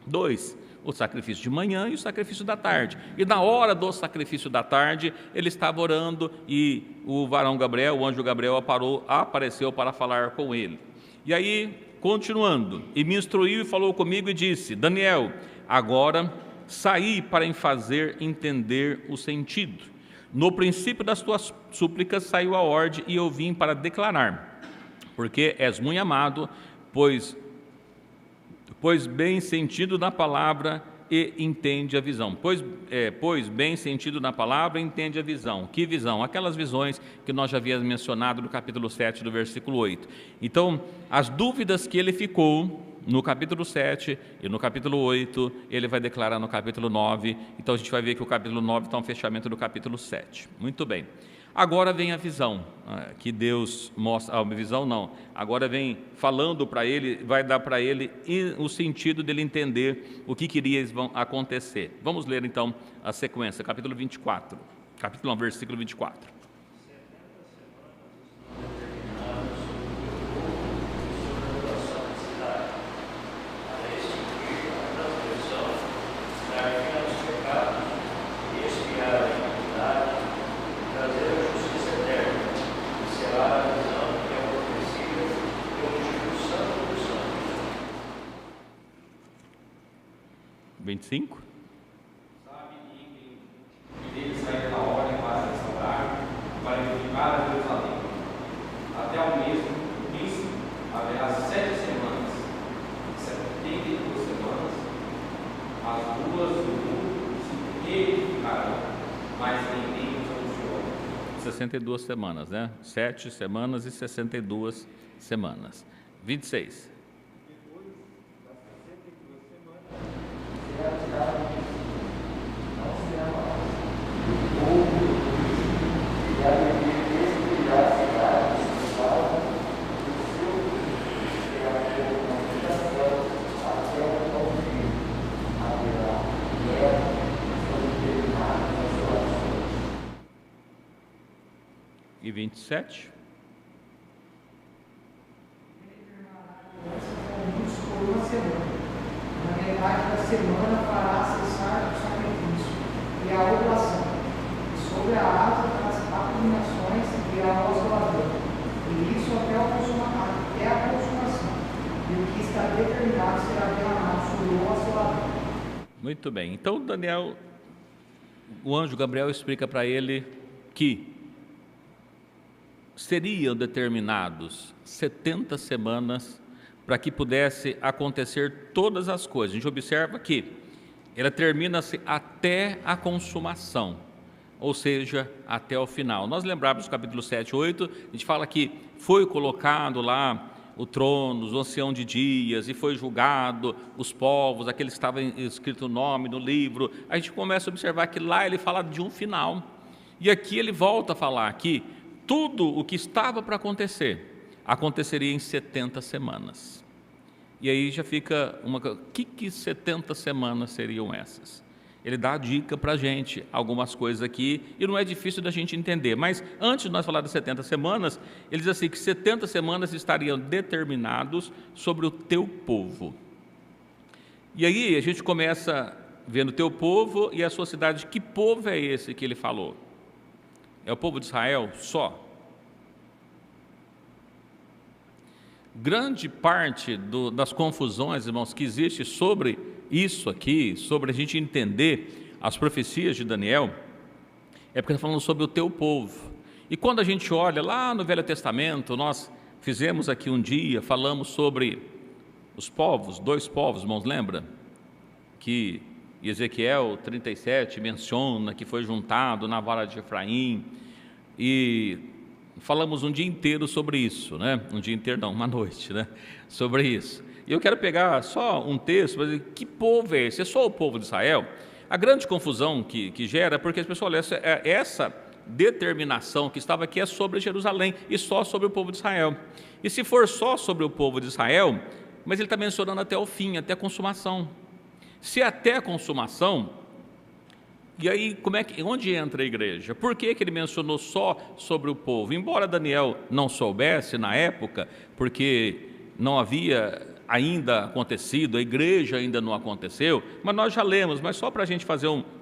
2. O sacrifício de manhã e o sacrifício da tarde. E na hora do sacrifício da tarde, ele estava orando e o varão Gabriel, o anjo Gabriel, apareceu para falar com ele. E aí, continuando, e me instruiu e falou comigo e disse: Daniel, agora saí para fazer entender o sentido. No princípio das tuas súplicas saiu a ordem e eu vim para declarar, porque és muito amado, pois bem sentido na palavra e entende a visão. Pois bem sentido na palavra e entende a visão. Que visão? Aquelas visões que nós já havíamos mencionado no capítulo 7, do versículo 8. Então, as dúvidas que ele ficou, no capítulo 7 e no capítulo 8, ele vai declarar no capítulo 9. Então a gente vai ver que o capítulo 9 está um fechamento do capítulo 7. Muito bem. Agora vem a visão, que Deus mostra, a visão não, agora vem falando para ele, vai dar para ele o sentido dele entender o que queria acontecer. Vamos ler então a sequência, capítulo 24, capítulo 1, versículo 24. Cinco. Sabe que dele sairá a ordem para restaurar, para edificar a Jerusalém. Até ao mesmo príncipe haverá 7 semanas, 72 semanas, as ruas do mundo se edificarão, mas ninguém os anunciou. 62 semanas, né? 7 semanas e 62 semanas. 26. E 27. Por uma semana. Na metade da semana fará cessar o sacrifício e a oblação, e sobre a asa das abominações virá o asolador, e isso até a consumação, e o que está determinado será derramado sobre o asolador. Muito bem, então Daniel, o anjo Gabriel explica para ele que seriam determinados 70 semanas para que pudesse acontecer todas as coisas. A gente observa que ela termina-se até a consumação, ou seja, até o final. Nós lembramos do capítulo 7 e 8, a gente fala que foi colocado lá o trono, o ancião de dias, e foi julgado os povos, aqueles que estavam escrito o nome no livro. A gente começa a observar que lá ele fala de um final, e aqui ele volta a falar que tudo o que estava para acontecer, aconteceria em 70 semanas. E aí já fica que 70 semanas seriam essas? Ele dá a dica para a gente, algumas coisas aqui, e não é difícil da gente entender, mas antes de nós falar das 70 semanas, ele diz assim, que 70 semanas estariam determinados sobre o teu povo. E aí a gente começa vendo o teu povo e a sua cidade. Que povo é esse que ele falou? É o povo de Israel só? Grande parte das confusões, irmãos, que existe sobre isso aqui, sobre a gente entender as profecias de Daniel, é porque está falando sobre o teu povo. E quando a gente olha lá no Velho Testamento, nós fizemos aqui um dia, falamos sobre os povos, 2 povos, irmãos, lembra? Que Ezequiel 37 menciona que foi juntado na vara de Efraim, e falamos um dia inteiro sobre isso, né? Um dia inteiro não, uma noite, né? Sobre isso. E eu quero pegar só um texto para dizer, que povo é esse? É só o povo de Israel? A grande confusão que gera, porque as pessoas olham, essa determinação que estava aqui é sobre Jerusalém e só sobre o povo de Israel. E se for só sobre o povo de Israel, mas ele está mencionando até o fim, até a consumação. Se até a consumação, e aí onde entra a igreja? Por que ele mencionou só sobre o povo? Embora Daniel não soubesse na época, porque não havia ainda acontecido, a igreja ainda não aconteceu, mas nós já lemos, mas só para a gente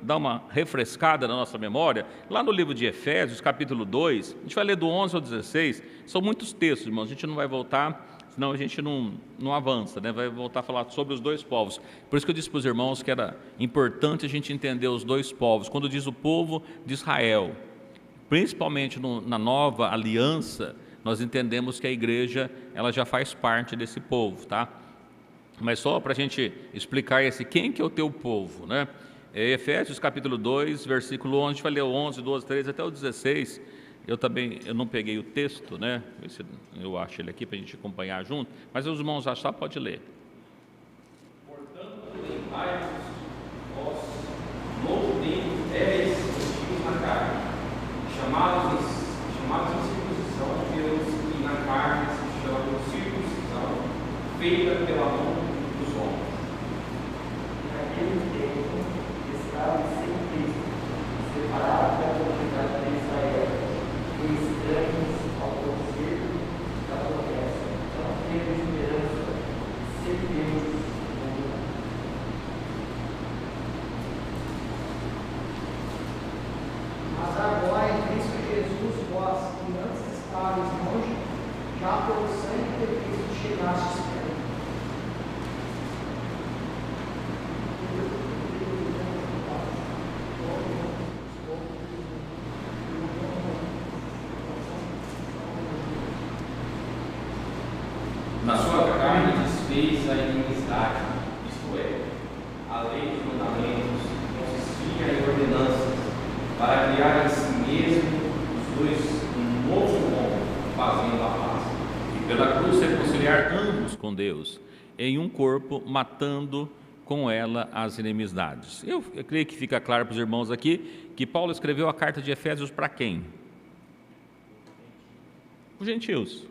dar uma refrescada na nossa memória, lá no livro de Efésios, capítulo 2, a gente vai ler do 11 ao 16, são muitos textos, irmãos, a gente não vai voltar, senão a gente não avança, né? Vai voltar a falar sobre os 2 povos. Por isso que eu disse para os irmãos que era importante a gente entender os 2 povos. Quando diz o povo de Israel, principalmente na nova aliança, nós entendemos que a igreja ela já faz parte desse povo, tá? Mas só para a gente explicar quem que é o teu povo, né? Efésios capítulo 2, versículo 11, a gente vai ler o 11, 12, 13 até o 16. Eu não peguei o texto, né? Eu acho ele aqui para a gente acompanhar junto, mas os irmãos achar, pode ler. Consolai-vos, vós, novo tempo, débeis antigos na carne, chamados em circuncisão pelos que na carne se chamam circuncisão, feita pela mão dos homens. Naquele tempo, estavam sem Cristo, separados da comunidade de Israel, e estranhos ao conselho da promessa, não tendo esperança, sem Deus no mundo. Mas agora em Cristo Jesus, vós que antes estáveis longe, já pelo sangue de Cristo chegastes perto. Na sua carne desfez a inimizade, isto é, a lei dos mandamentos consistia em ordenanças, para criar em si mesmo os dois um novo homem, fazendo a paz. E pela cruz reconciliar ambos com Deus, em um corpo, matando com ela as inimizades. Eu creio que fica claro para os irmãos aqui que Paulo escreveu a carta de Efésios para quem? Os gentios.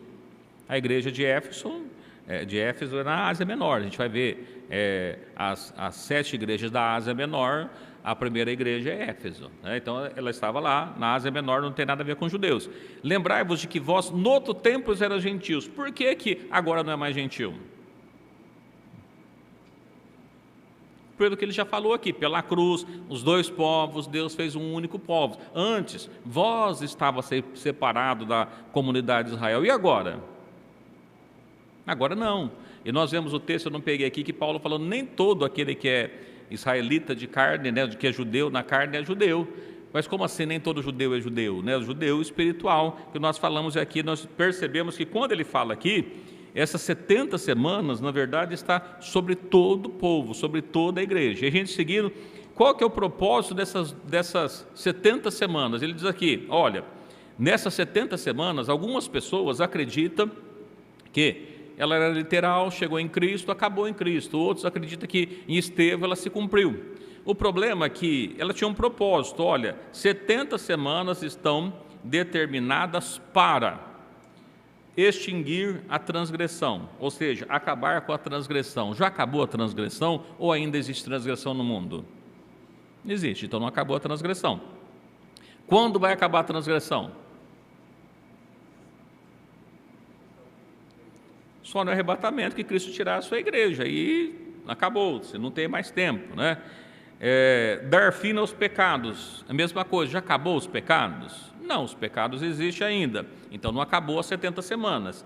A igreja de Éfeso é na Ásia Menor. A gente vai ver as 7 igrejas da Ásia Menor. A primeira igreja é Éfeso, né? Então ela estava lá na Ásia Menor, não tem nada a ver com judeus. Lembrai-vos de que vós no outro tempo eram gentios. Por que que agora não é mais gentil? Pelo que ele já falou aqui, pela cruz, os dois povos, Deus fez um único povo. Antes, vós estava separado da comunidade de Israel, e agora? Agora não. E nós vemos o texto, eu não peguei aqui, que Paulo falou, nem todo aquele que é israelita de carne, né, que é judeu na carne é judeu. Mas como assim nem todo judeu é judeu? Né? O judeu espiritual, que nós falamos aqui, nós percebemos que quando ele fala aqui, essas 70 semanas, na verdade, está sobre todo o povo, sobre toda a igreja. E a gente seguindo, qual que é o propósito dessas 70 semanas? Ele diz aqui, olha, nessas 70 semanas, algumas pessoas acreditam que ela era literal, chegou em Cristo, acabou em Cristo. Outros acreditam que em Estevão ela se cumpriu. O problema é que ela tinha um propósito, olha, 70 semanas estão determinadas para extinguir a transgressão, ou seja, acabar com a transgressão. Já acabou a transgressão ou ainda existe transgressão no mundo? Existe, então não acabou a transgressão. Quando vai acabar a transgressão? Só no arrebatamento, que Cristo tirar a sua igreja, e acabou, você não tem mais tempo, né? Dar fim aos pecados, a mesma coisa, já acabou os pecados? Não, os pecados existem ainda, então não acabou as 70 semanas.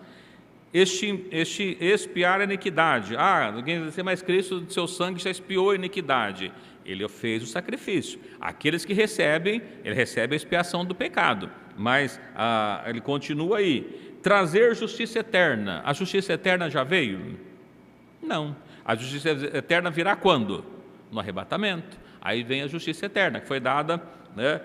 Expiar a iniquidade, alguém diz assim, mas Cristo, do seu sangue, já expiou a iniquidade. Ele fez o sacrifício. Aqueles que recebem, ele recebe a expiação do pecado, mas ele continua aí. Trazer justiça eterna, a justiça eterna já veio? Não, a justiça eterna virá quando? No arrebatamento. Aí vem a justiça eterna, que foi dada, né,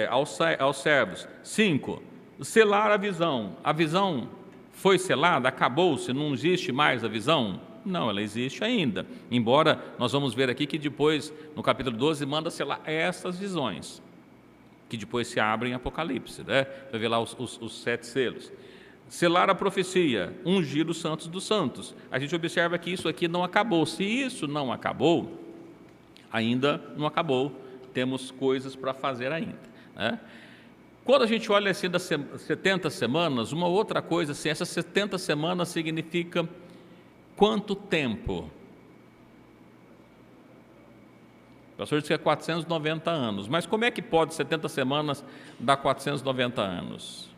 aos servos. 5, selar a visão. A visão foi selada, acabou-se, não existe mais a visão? Não, ela existe ainda, embora nós vamos ver aqui que depois, no capítulo 12, manda selar essas visões, que depois se abrem em Apocalipse, né? Vai ver lá os 7 selos. Selar a profecia, ungir os santos dos santos. A gente observa que isso aqui não acabou. Se isso não acabou, ainda não acabou, temos coisas para fazer ainda, né? Quando a gente olha assim das 70 semanas, uma outra coisa, assim, essas 70 semanas significa quanto tempo? O pastor disse que é 490 anos, mas como é que pode 70 semanas dar 490 anos?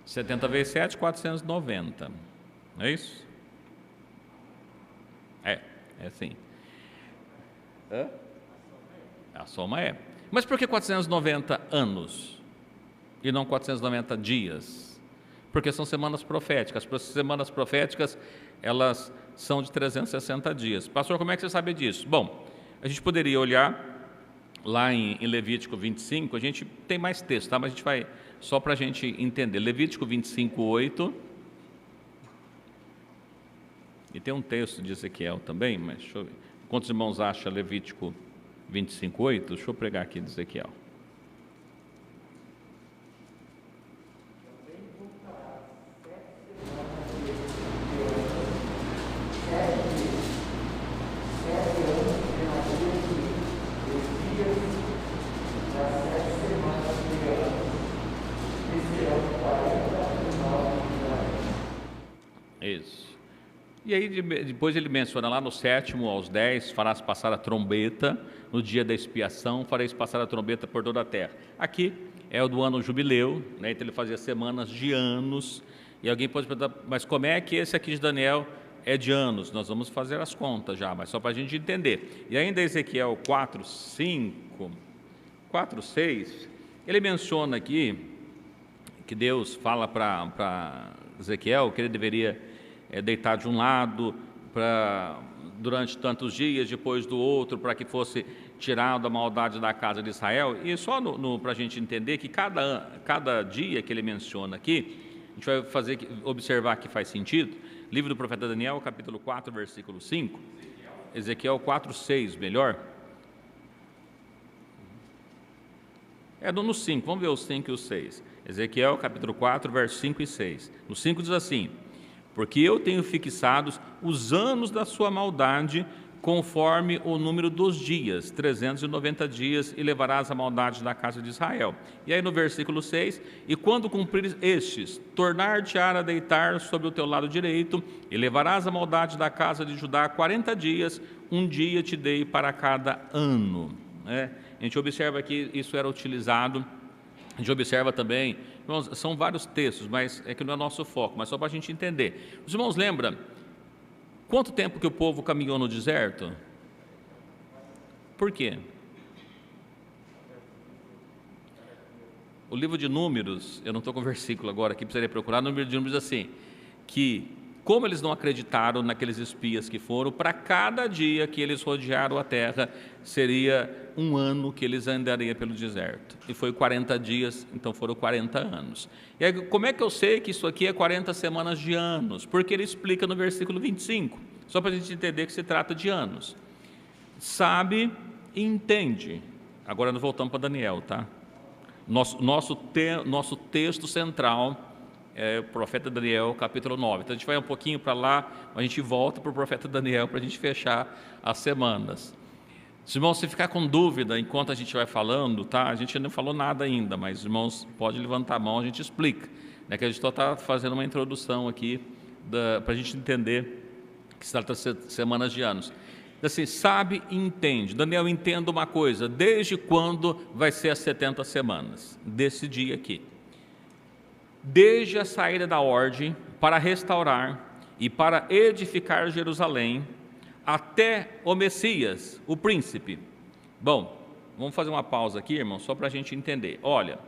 70 vezes 7, 490, não é isso? É assim. A soma é. Mas por que 490 anos e não 490 dias? Porque são semanas proféticas. As semanas proféticas, elas são de 360 dias. Pastor, como é que você sabe disso? Bom, a gente poderia olhar lá em Levítico 25, a gente tem mais texto, tá? Mas a gente vai, só para a gente entender, Levítico 25, 8, e tem um texto de Ezequiel também, mas deixa eu ver. Quantos irmãos acham Levítico 25, 8? Deixa eu pregar aqui de Ezequiel. Isso. E aí depois ele menciona lá no 7º aos 10, farás passar a trombeta no dia da expiação, fareis passar a trombeta por toda a terra. Aqui é o do ano jubileu, né? Então ele fazia semanas de anos, e alguém pode perguntar, mas como é que esse aqui de Daniel é de anos? Nós vamos fazer as contas já, mas só para a gente entender. E ainda Ezequiel 4, 5, 4, 6, ele menciona aqui que Deus fala para Ezequiel que ele deveria deitar de um lado durante tantos dias, depois do outro, para que fosse tirado a maldade da casa de Israel. E só para a gente entender que cada dia que ele menciona aqui, a gente vai observar que faz sentido. Livro do profeta Daniel, capítulo 4, versículo 5. Ezequiel 4, 6, melhor. No 5, vamos ver o 5 e o 6. Ezequiel, capítulo 4, versos 5 e 6. No 5 diz assim: porque eu tenho fixados os anos da sua maldade conforme o número dos dias, 390 dias, e levarás a maldade da casa de Israel. E aí no versículo 6, e quando cumprires estes, tornar-te-á a deitar sobre o teu lado direito, e levarás a maldade da casa de Judá 40 dias, um dia te dei para cada ano. A gente observa que isso era utilizado. A gente observa também, irmãos, são vários textos, mas é que não é nosso foco, mas só para a gente entender. Os irmãos lembram quanto tempo que o povo caminhou no deserto? Por quê? O livro de Números, eu não estou com o versículo agora aqui, precisaria procurar, no livro de Números assim, que como eles não acreditaram naqueles espias que foram, para cada dia que eles rodearam a terra, seria um ano que eles andariam pelo deserto. E foi 40 dias, então foram 40 anos. E aí, como é que eu sei que isso aqui é 40 semanas de anos? Porque ele explica no versículo 25, só para a gente entender que se trata de anos. Sabe e entende. Agora nós voltamos para Daniel, tá? Nosso texto central é o profeta Daniel, capítulo 9. Então a gente vai um pouquinho para lá, a gente volta para o profeta Daniel para a gente fechar as semanas. Irmãos, se ficar com dúvida enquanto a gente vai falando, tá? A gente não falou nada ainda, mas irmãos, pode levantar a mão, a gente explica, né? Que a gente está fazendo uma introdução aqui para a gente entender que se trata de semanas de anos. Assim, sabe e entende. Daniel, entenda uma coisa: desde quando vai ser as 70 semanas? Desse dia aqui. Desde a saída da ordem para restaurar e para edificar Jerusalém, até o Messias, o príncipe. Bom, vamos fazer uma pausa aqui, irmão, só para a gente entender. Olha,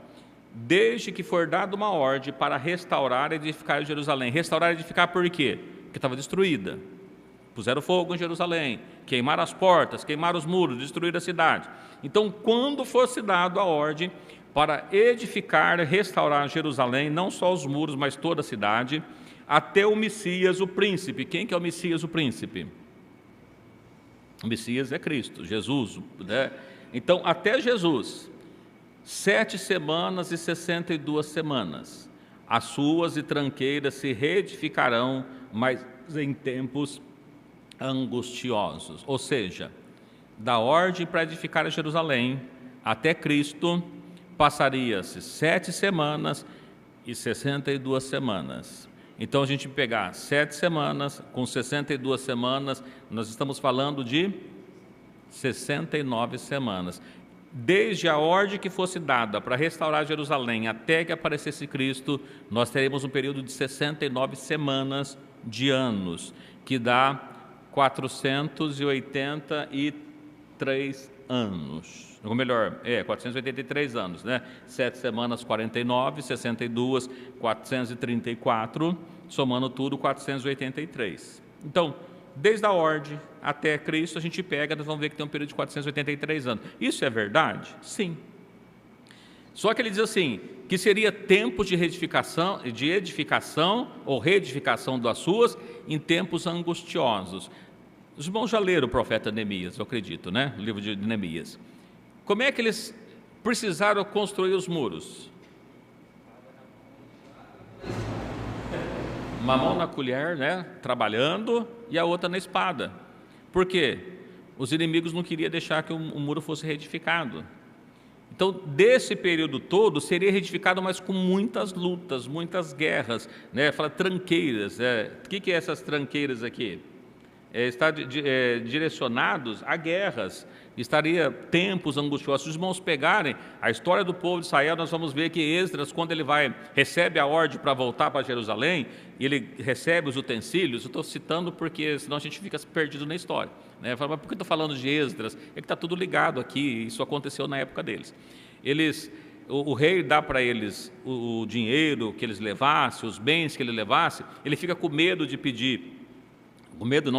desde que for dada uma ordem para restaurar e edificar Jerusalém. Restaurar e edificar por quê? Porque estava destruída. Puseram fogo em Jerusalém, queimaram as portas, queimaram os muros, destruíram a cidade. Então, quando fosse dada a ordem para edificar e restaurar Jerusalém, não só os muros, mas toda a cidade, até o Messias, o príncipe. Quem que é o Messias, o príncipe? O Messias é Cristo, Jesus, né? Então, até Jesus, 7 semanas e 62 semanas, as suas e tranqueiras se reedificarão, mas em tempos angustiosos. Ou seja, da ordem para edificar Jerusalém até Cristo, passaria-se 7 semanas e 62 semanas. Então, a gente pegar 7 semanas com 62 semanas, nós estamos falando de 69 semanas. Desde a ordem que fosse dada para restaurar Jerusalém até que aparecesse Cristo, nós teremos um período de 69 semanas de anos, que dá 483 anos. Ou melhor, 483 anos, né? 7 semanas, 49, 62, 434, somando tudo, 483. Então, desde a ordem até Cristo, a gente pega, nós vamos ver que tem um período de 483 anos. Isso é verdade? Sim. Só que ele diz assim, que seria tempo de edificação ou reedificação das suas em tempos angustiosos. Os irmãos já leram o profeta Neemias, eu acredito, né? O livro de Neemias. Como é que eles precisaram construir os muros? Uma mão na colher, né? Trabalhando, e a outra na espada. Por quê? Os inimigos não queriam deixar que o muro fosse reedificado. Então, desse período todo, seria reedificado, mas com muitas lutas, muitas guerras, né? Fala tranqueiras. O que é essas tranqueiras aqui? Está direcionados a guerras, estaria tempos angustiosos. Se os irmãos pegarem a história do povo de Israel, nós vamos ver que Esdras, quando ele recebe a ordem para voltar para Jerusalém, ele recebe os utensílios. Eu estou citando porque senão a gente fica perdido na história, né? Fala, mas por que eu estou falando de Esdras? É que está tudo ligado aqui, isso aconteceu na época deles. O rei dá para eles o dinheiro que eles levassem, os bens que ele levasse, ele fica com medo de pedir,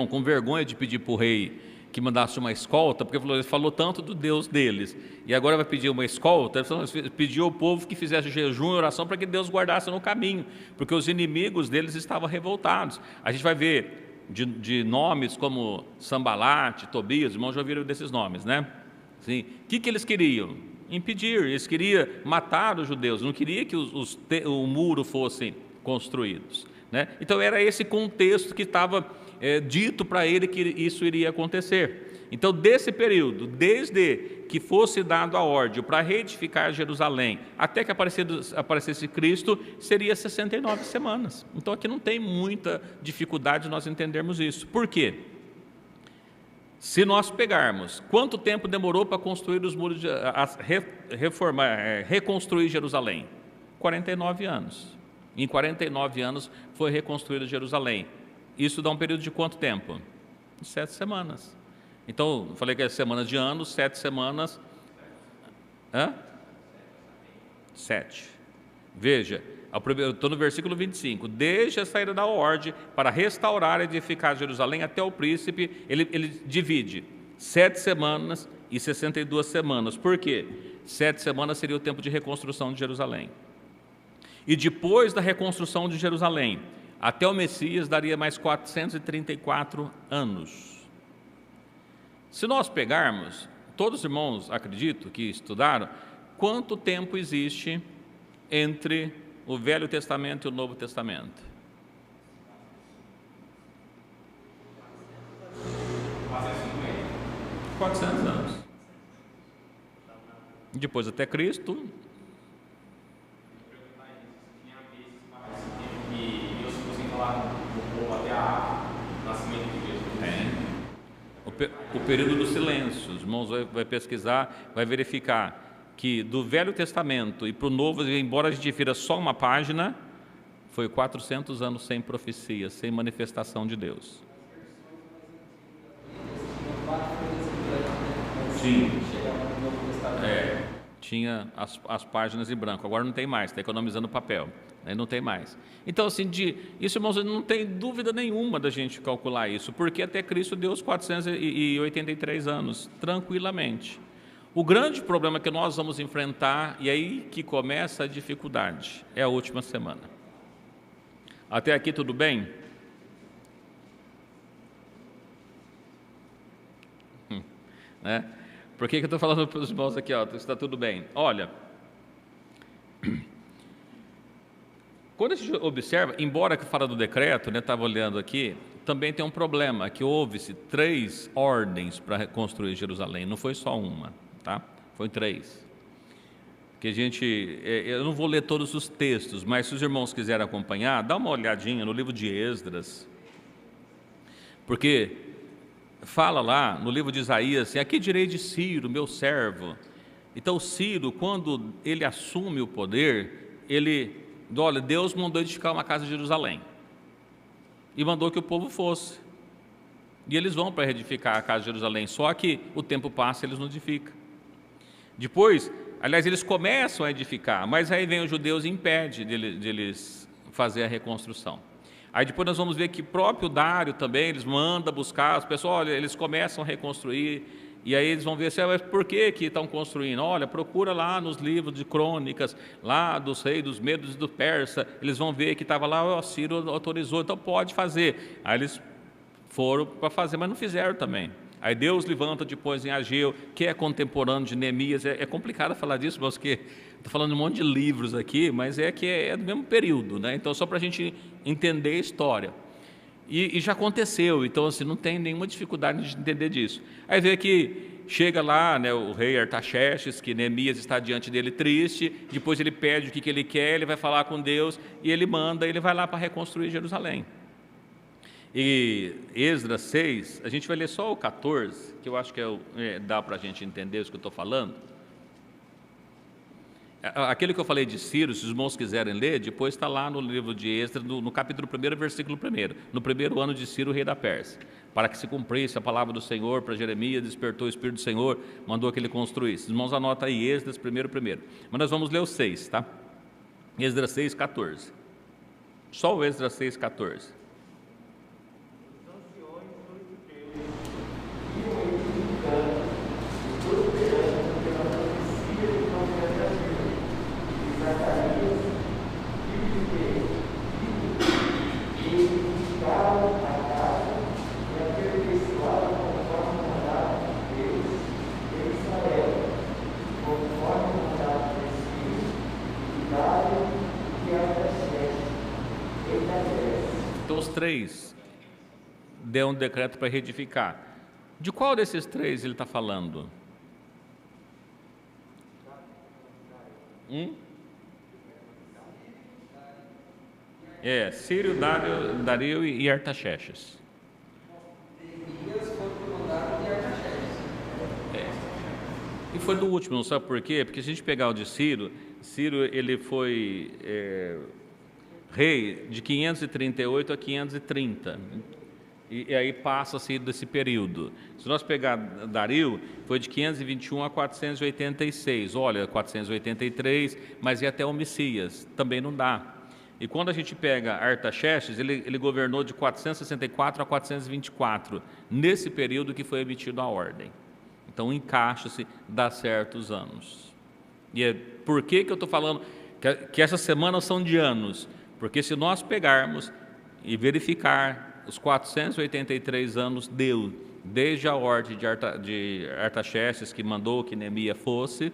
com vergonha de pedir para o rei que mandasse uma escolta, porque ele falou tanto do Deus deles, e agora vai pedir uma escolta. Ele pediu ao povo que fizesse jejum e oração para que Deus guardasse no caminho, porque os inimigos deles estavam revoltados. A gente vai ver de nomes como Sambalate, Tobias, os irmãos já ouviram desses nomes, né? Sim. O que eles queriam? Impedir, eles queriam matar os judeus, não queriam que o muro fosse construídos, né? Então era esse contexto que estava dito para ele que isso iria acontecer. Então, desse período, desde que fosse dado a ordem para reedificar Jerusalém, até que aparecesse Cristo, seria 69 semanas. Então, aqui não tem muita dificuldade de nós entendermos isso. Por quê? Se nós pegarmos quanto tempo demorou para construir os muros, reconstruir Jerusalém? 49 anos. Em 49 anos foi reconstruída Jerusalém. Isso dá um período de quanto tempo? 7 semanas. Então, eu falei que é semana de ano, 7 semanas. 7. Veja, eu estou no versículo 25. Desde a saída da ordem para restaurar e edificar Jerusalém até o príncipe, ele divide 7 semanas e 62 semanas. Por quê? 7 semanas seria o tempo de reconstrução de Jerusalém. E depois da reconstrução de Jerusalém, até o Messias daria mais 434 anos. Se nós pegarmos, todos os irmãos, acredito, que estudaram, quanto tempo existe entre o Velho Testamento e o Novo Testamento? 400 anos. Depois até Cristo. O período do silêncio, os irmãos vai pesquisar, vai verificar que do Velho Testamento e para o Novo, embora a gente vira só uma página, foi 400 anos sem profecia, sem manifestação de Deus. Sim. Tinha as páginas em branco, agora não tem mais, está economizando papel, né? Não tem mais. Então, assim, isso, irmãos, não tem dúvida nenhuma da gente calcular isso, porque até Cristo deu os 483 anos, tranquilamente. O grande problema que nós vamos enfrentar, e aí que começa a dificuldade, é a última semana. Até aqui tudo bem? Né? Por que eu estou falando para os irmãos aqui, está tudo bem? Olha, quando a gente observa, embora que fala do decreto, né, estava olhando aqui, também tem um problema, que houve-se 3 ordens para reconstruir Jerusalém, não foi só uma, tá? Foi 3. Que eu não vou ler todos os textos, mas se os irmãos quiserem acompanhar, dá uma olhadinha no livro de Esdras, porque fala lá no livro de Isaías assim: aqui direi de Ciro, meu servo. Então Ciro, quando ele assume o poder, olha, Deus mandou edificar uma casa em Jerusalém e mandou que o povo fosse, e eles vão para edificar a casa de Jerusalém, só que o tempo passa e eles não edificam. Depois, aliás, eles começam a edificar, mas aí vem os judeus e impede de eles fazer a reconstrução. Aí depois nós vamos ver que próprio Dário também, eles mandam buscar, os pessoal, olha, eles começam a reconstruir, e aí eles vão ver assim, mas por que estão construindo? Olha, procura lá nos livros de crônicas, lá dos reis, dos medos e do persa, eles vão ver que estava lá, o Ciro autorizou, então pode fazer. Aí eles foram para fazer, mas não fizeram também. Aí Deus levanta depois em Ageu, que é contemporâneo de Neemias. É complicado falar disso, porque estou falando de um monte de livros aqui, mas é que é do mesmo período, né? Então, só para a gente entender a história. E já aconteceu, então assim, não tem nenhuma dificuldade de entender disso. Aí vê que chega lá, né, o rei Artaxerxes, que Neemias está diante dele triste, depois ele pede o que ele quer, ele vai falar com Deus, e ele manda, ele vai lá para reconstruir Jerusalém. E Esdras 6, a gente vai ler só o 14, que eu acho que dá para a gente entender isso que eu estou falando. Aquele que eu falei de Ciro, se os irmãos quiserem ler, depois está lá no livro de Esdras, no capítulo 1, versículo 1, no primeiro ano de Ciro, rei da Pérsia, para que se cumprisse a palavra do Senhor para Jeremias, despertou o Espírito do Senhor, mandou que ele construísse. Os irmãos anotam aí Esdras 1. Mas nós vamos ler o 6, tá? Esdras 6, 14. Só o Esdras 6, 14. Então os três deu um decreto para reedificar. De qual desses três ele está falando? Ciro, Dario e Artaxerxes. Neemias foi comandado de Artaxerxes. E foi do último, não sabe por quê? Porque se a gente pegar o de Ciro, ele foi rei de 538 a 530. E aí passa-se desse período. Se nós pegar Dario, foi de 521 a 486. Olha, 483, mas e até o Messias, também não dá. E quando a gente pega Artaxerxes, ele governou de 464 a 424, nesse período que foi emitida a ordem. Então encaixa-se, dá certos anos. E por que eu estou falando que essas semanas são de anos? Porque se nós pegarmos e verificar os 483 anos deu, desde a ordem de Artaxerxes, que mandou que Neemias fosse,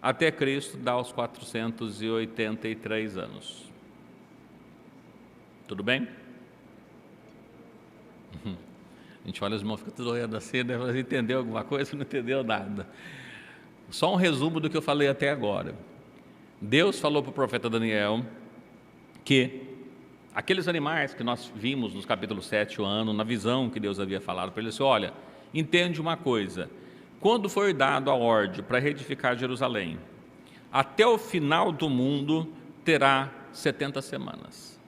até Cristo, dá os 483 anos. Tudo bem? A gente olha, os irmãos ficam tudo olhando assim, né? Mas entendeu alguma coisa? Não entendeu nada. Só um resumo do que eu falei até agora. Deus falou para o profeta Daniel que aqueles animais que nós vimos nos capítulos 7 na visão que Deus havia falado para ele, disse, olha, entende uma coisa, quando for dado a ordem para reedificar Jerusalém, até o final do mundo terá 70 semanas,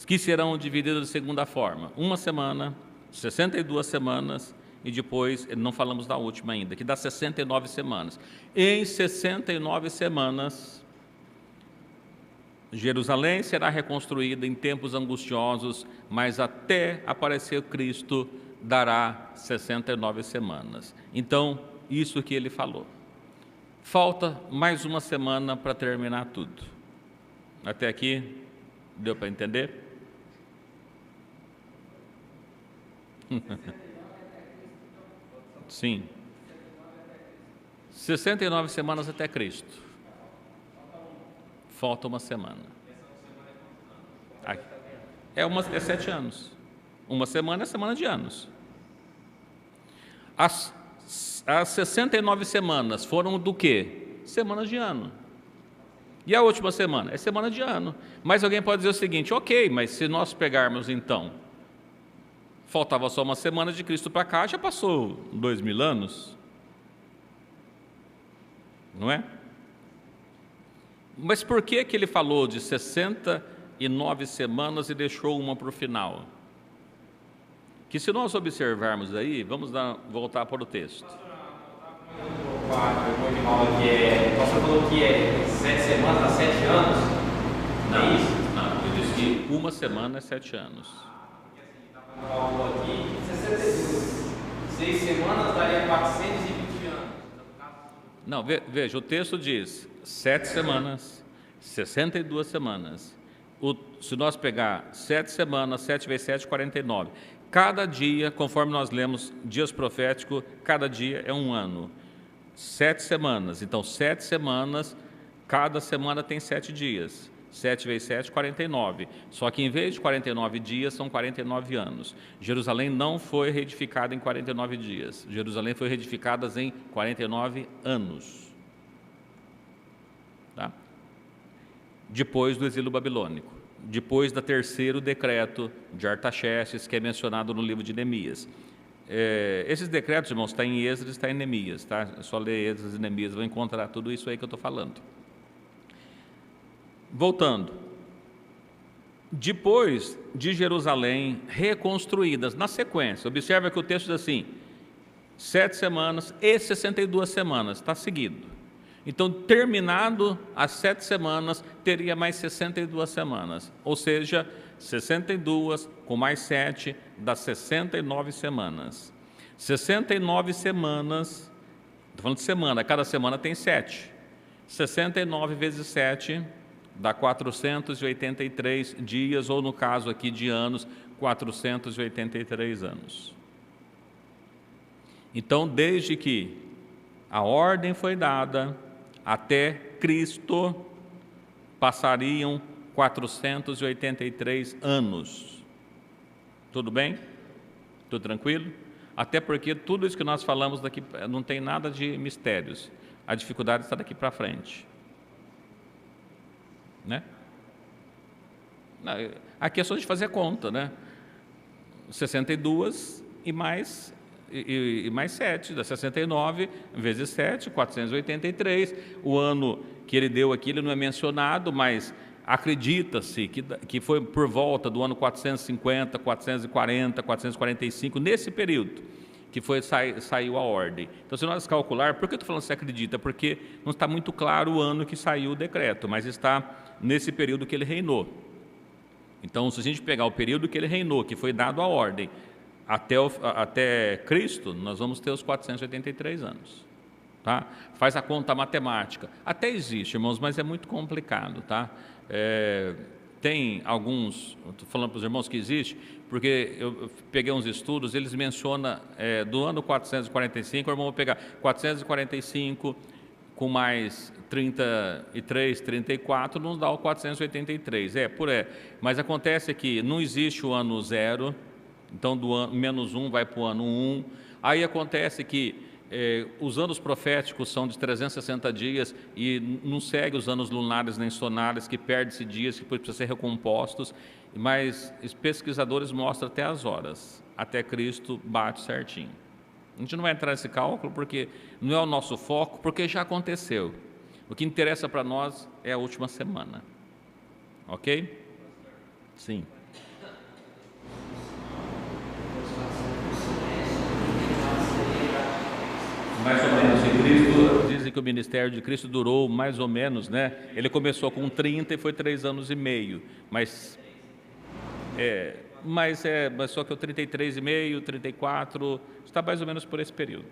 que serão divididas da segunda forma, uma semana, 62 semanas, e depois, não falamos da última ainda, que dá 69 semanas. Em 69 semanas, Jerusalém será reconstruída em tempos angustiosos, mas até aparecer Cristo dará 69 semanas. Então, isso que ele falou. Falta mais uma semana para terminar tudo. Até aqui, deu para entender? Sim. 69 semanas até Cristo. Falta uma semana. É 7 anos. Uma semana é semana de anos. As 69 semanas foram do quê? Semanas de ano. E a última semana? É semana de ano. Mas alguém pode dizer o seguinte, ok, mas se nós pegarmos então, faltava só uma semana de Cristo para cá, já passou 2000 anos. Não é? Mas por que ele falou de 69 semanas e deixou uma para o final? Que se nós observarmos aí, vamos voltar para o texto. Você falou que é 7 semanas a 7 anos? Não, é isso? Não, eu disse que uma semana é 7 anos. Cálculo aqui, 62. 6 semanas daria 420 anos. Não, veja, o texto diz 7 semanas, 62 semanas. Se nós pegar 7 semanas, 7 vezes 7, 49. Cada dia, conforme nós lemos dias proféticos, cada dia é um ano. 7 semanas, então 7 semanas, cada semana tem 7 dias. 7 vezes 7, 49. Só que em vez de 49 dias, são 49 anos. Jerusalém não foi reedificada em 49 dias. Jerusalém foi reedificada em 49 anos. Tá? Depois do exílio babilônico. Depois do terceiro decreto de Artaxerxes, que é mencionado no livro de Neemias. Esses decretos, irmãos, está em Êxodo, está em Neemias. Tá? É só ler Êxodo e Neemias, vão encontrar tudo isso aí que eu estou falando. Voltando, depois de Jerusalém reconstruídas, na sequência, observa que o texto diz assim, 7 semanas e 62 semanas, está seguido. Então, terminado as 7 semanas, teria mais 62 semanas, ou seja, 62 com mais 7 dá 69 semanas. 69 semanas, estou falando de semana, cada semana tem 7. 69 vezes 7 dá 483 dias, ou no caso aqui de anos, 483 anos. Então, desde que a ordem foi dada até Cristo, passariam 483 anos. Tudo bem? Tudo tranquilo? Até porque tudo isso que nós falamos daqui não tem nada de mistérios. A dificuldade está daqui para frente. Né? Aqui é só de fazer conta, né? 62 e mais 7, dá 69 vezes 7, 483. O ano que ele deu aqui, ele não é mencionado, mas acredita-se que foi por volta do ano 450, 440, 445, nesse período que saiu a ordem. Então, se nós calcular, por que eu estou falando se acredita? Porque não está muito claro o ano que saiu o decreto, mas está nesse período que ele reinou. Então, se a gente pegar o período que ele reinou, que foi dado a ordem, até Cristo, nós vamos ter os 483 anos. Tá? Faz a conta matemática. Até existe, irmãos, mas é muito complicado. Tá? Tem alguns, estou falando para os irmãos que existe, porque eu peguei uns estudos, eles mencionam do ano 445, o irmão vai pegar 445 com mais 33, 34, nos dá o 483. Mas acontece que não existe o ano 0, então do ano menos 1 vai para o ano 1. Aí acontece que os anos proféticos são de 360 dias e não segue os anos lunares nem sonares, que perde-se dias, que precisam ser recompostos, mas os pesquisadores mostram até as horas, até Cristo bate certinho. A gente não vai entrar nesse cálculo porque não é o nosso foco, porque já aconteceu. O que interessa para nós é a última semana. Ok? Sim. Mais ou menos, em Cristo, dizem que o ministério de Cristo durou mais ou menos, né? Ele começou com 30 e foi 3 anos e meio, mas só que o 33,5, 34, está mais ou menos por esse período,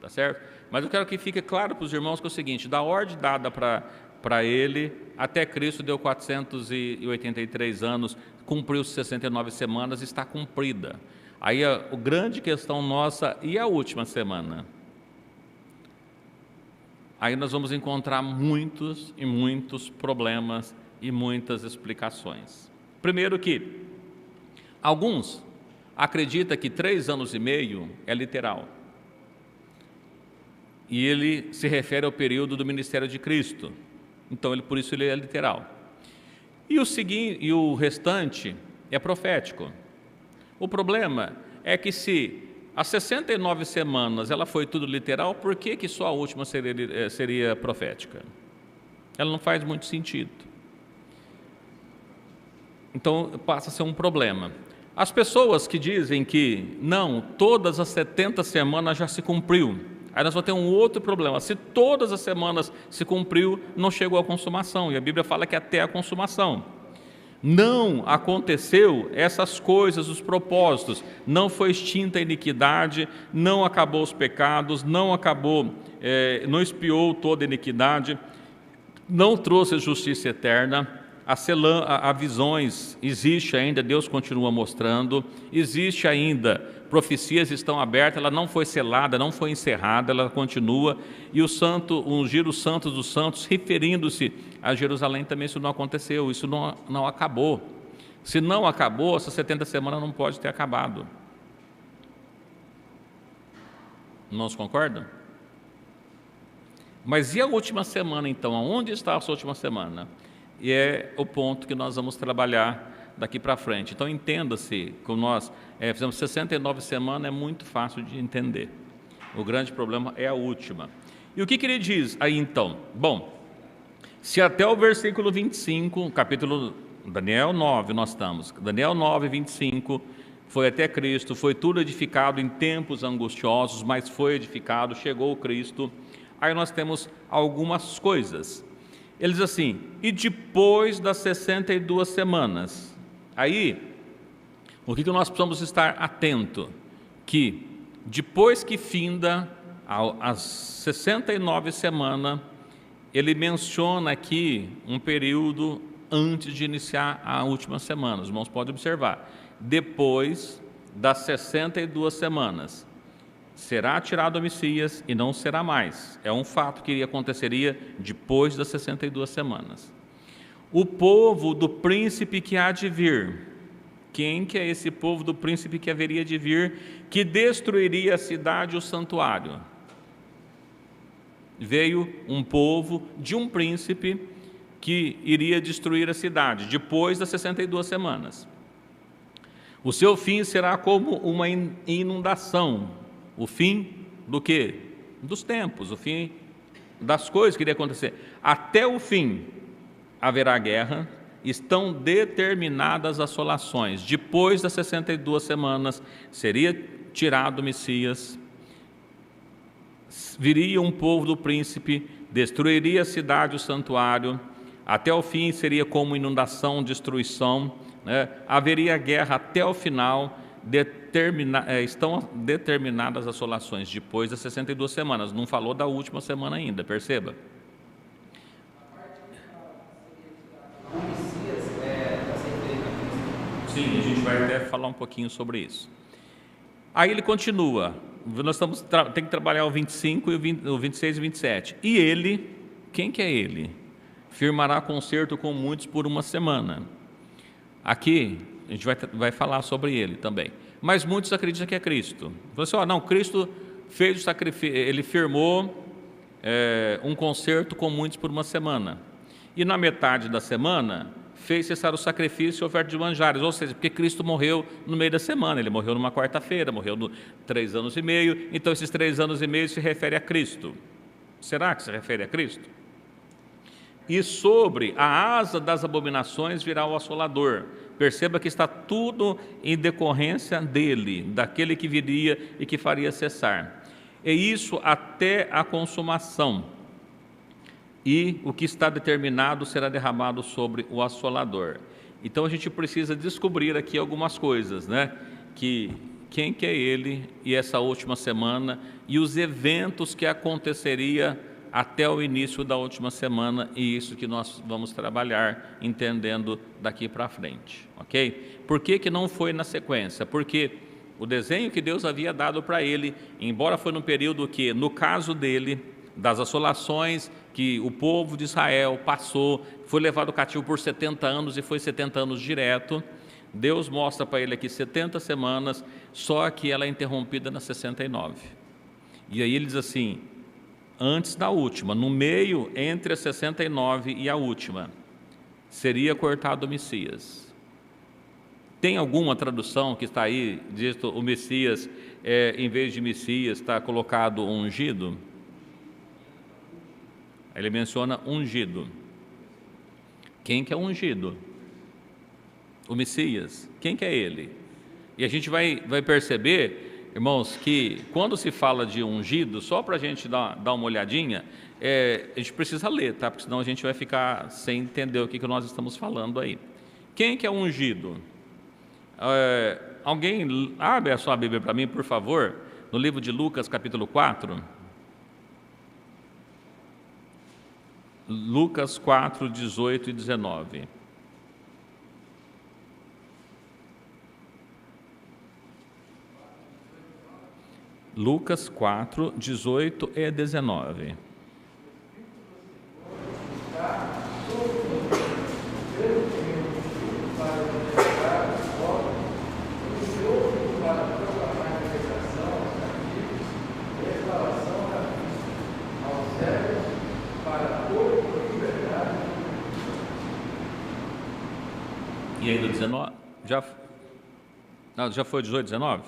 tá certo? Mas eu quero que fique claro para os irmãos que é o seguinte, da ordem dada para ele, até Cristo deu 483 anos, cumpriu 69 semanas, está cumprida. Aí a grande questão nossa, e a última semana? Aí nós vamos encontrar muitos e muitos problemas e muitas explicações. Primeiro que alguns acreditam que 3 anos e meio é literal. E ele se refere ao período do ministério de Cristo. Então, por isso ele é literal. E o restante é profético. O problema é que se as 69 semanas ela foi tudo literal, por que só a última seria profética? Ela não faz muito sentido. Então passa a ser um problema. As pessoas que dizem que não, todas as 70 semanas já se cumpriu, aí nós vamos ter um outro problema. Se todas as semanas se cumpriu, não chegou à consumação, e a Bíblia fala que até a consumação. não aconteceu essas coisas, os propósitos, não foi extinta a iniquidade, não acabou os pecados, não expiou toda a iniquidade, não trouxe justiça eterna, a visões existe ainda, Deus continua mostrando, existe ainda, profecias estão abertas, ela não foi selada, não foi encerrada, ela continua, e ungir os santos dos santos, referindo-se a Jerusalém também, isso não aconteceu, isso não acabou. Se não acabou, essas 70 semanas não pode ter acabado. Não se concorda? Mas e a última semana, então? Onde está essa última semana? E é o ponto que nós vamos trabalhar daqui para frente. Então, entenda-se, como nós fizemos 69 semanas, é muito fácil de entender. O grande problema é a última. E o que ele diz aí, então? Bom, se até o versículo 25, capítulo Daniel 9, nós estamos, Daniel 9, 25, foi até Cristo, foi tudo edificado em tempos angustiosos, mas foi edificado, chegou o Cristo. Aí nós temos algumas coisas. Ele diz assim, e depois das 62 semanas, aí, o que nós precisamos estar atento? Que depois que finda as 69 semanas, ele menciona aqui um período antes de iniciar a última semana. Os irmãos podem observar. Depois das 62 semanas, será tirado o Messias e não será mais. É um fato que aconteceria depois das 62 semanas. O povo do príncipe que há de vir. Quem que é esse povo do príncipe que haveria de vir, que destruiria a cidade e o santuário? Veio um povo de um príncipe que iria destruir a cidade, depois das 62 semanas. O seu fim será como uma inundação. O fim do quê? Dos tempos, o fim das coisas que iria acontecer. Até o fim haverá guerra, estão determinadas assolações. Depois das 62 semanas, seria tirado o Messias, viria um povo do príncipe, destruiria a cidade e o santuário, até o fim seria como inundação, destruição, né? Haveria guerra até o final, estão determinadas as assolações, depois das 62 semanas, não falou da última semana ainda, perceba. O Messias está sendo feito a Cristo. Sim, a gente vai até falar um pouquinho sobre isso. Aí ele continua, nós tem que trabalhar o 25, o 26 e 27. E ele, quem que é ele? Firmará concerto com muitos por uma semana. Aqui, a gente vai falar sobre ele também. Mas muitos acreditam que é Cristo. Você assim, não, Cristo fez o sacrifício, ele firmou um concerto com muitos por uma semana. E na metade da semana, fez cessar o sacrifício e oferta de manjares, ou seja, porque Cristo morreu no meio da semana, ele morreu numa quarta-feira, morreu 3 anos e meio, então esses 3 anos e meio se refere a Cristo. Será que se refere a Cristo? E sobre a asa das abominações virá o assolador. Perceba que está tudo em decorrência dele, daquele que viria e que faria cessar. E isso até a consumação. E o que está determinado será derramado sobre o assolador. Então a gente precisa descobrir aqui algumas coisas, né? Quem que é ele e essa última semana e os eventos que aconteceria até o início da última semana, e isso que nós vamos trabalhar entendendo daqui para frente, ok? Por que não foi na sequência? Porque o desenho que Deus havia dado para ele, embora foi no período que, no caso dele, das assolações que o povo de Israel passou, foi levado cativo por 70 anos e foi 70 anos direto, Deus mostra para ele aqui 70 semanas, só que ela é interrompida nas 69. E aí ele diz assim, antes da última, no meio entre a 69 e a última, seria cortado o Messias. Tem alguma tradução que está aí, diz o Messias, em vez de Messias, está colocado ungido? Ele menciona ungido. Quem que é ungido? O Messias. Quem que é ele? E a gente vai perceber, irmãos, que quando se fala de ungido, só para a gente dar uma olhadinha, a gente precisa ler, tá? Porque senão a gente vai ficar sem entender o que nós estamos falando aí. Quem que é ungido? Alguém abre a sua Bíblia para mim, por favor, no livro de Lucas, capítulo 4. Lucas 4, 18 e 19. Lucas 4, 18 e 19. E aí do 19? Já foi 18, 19?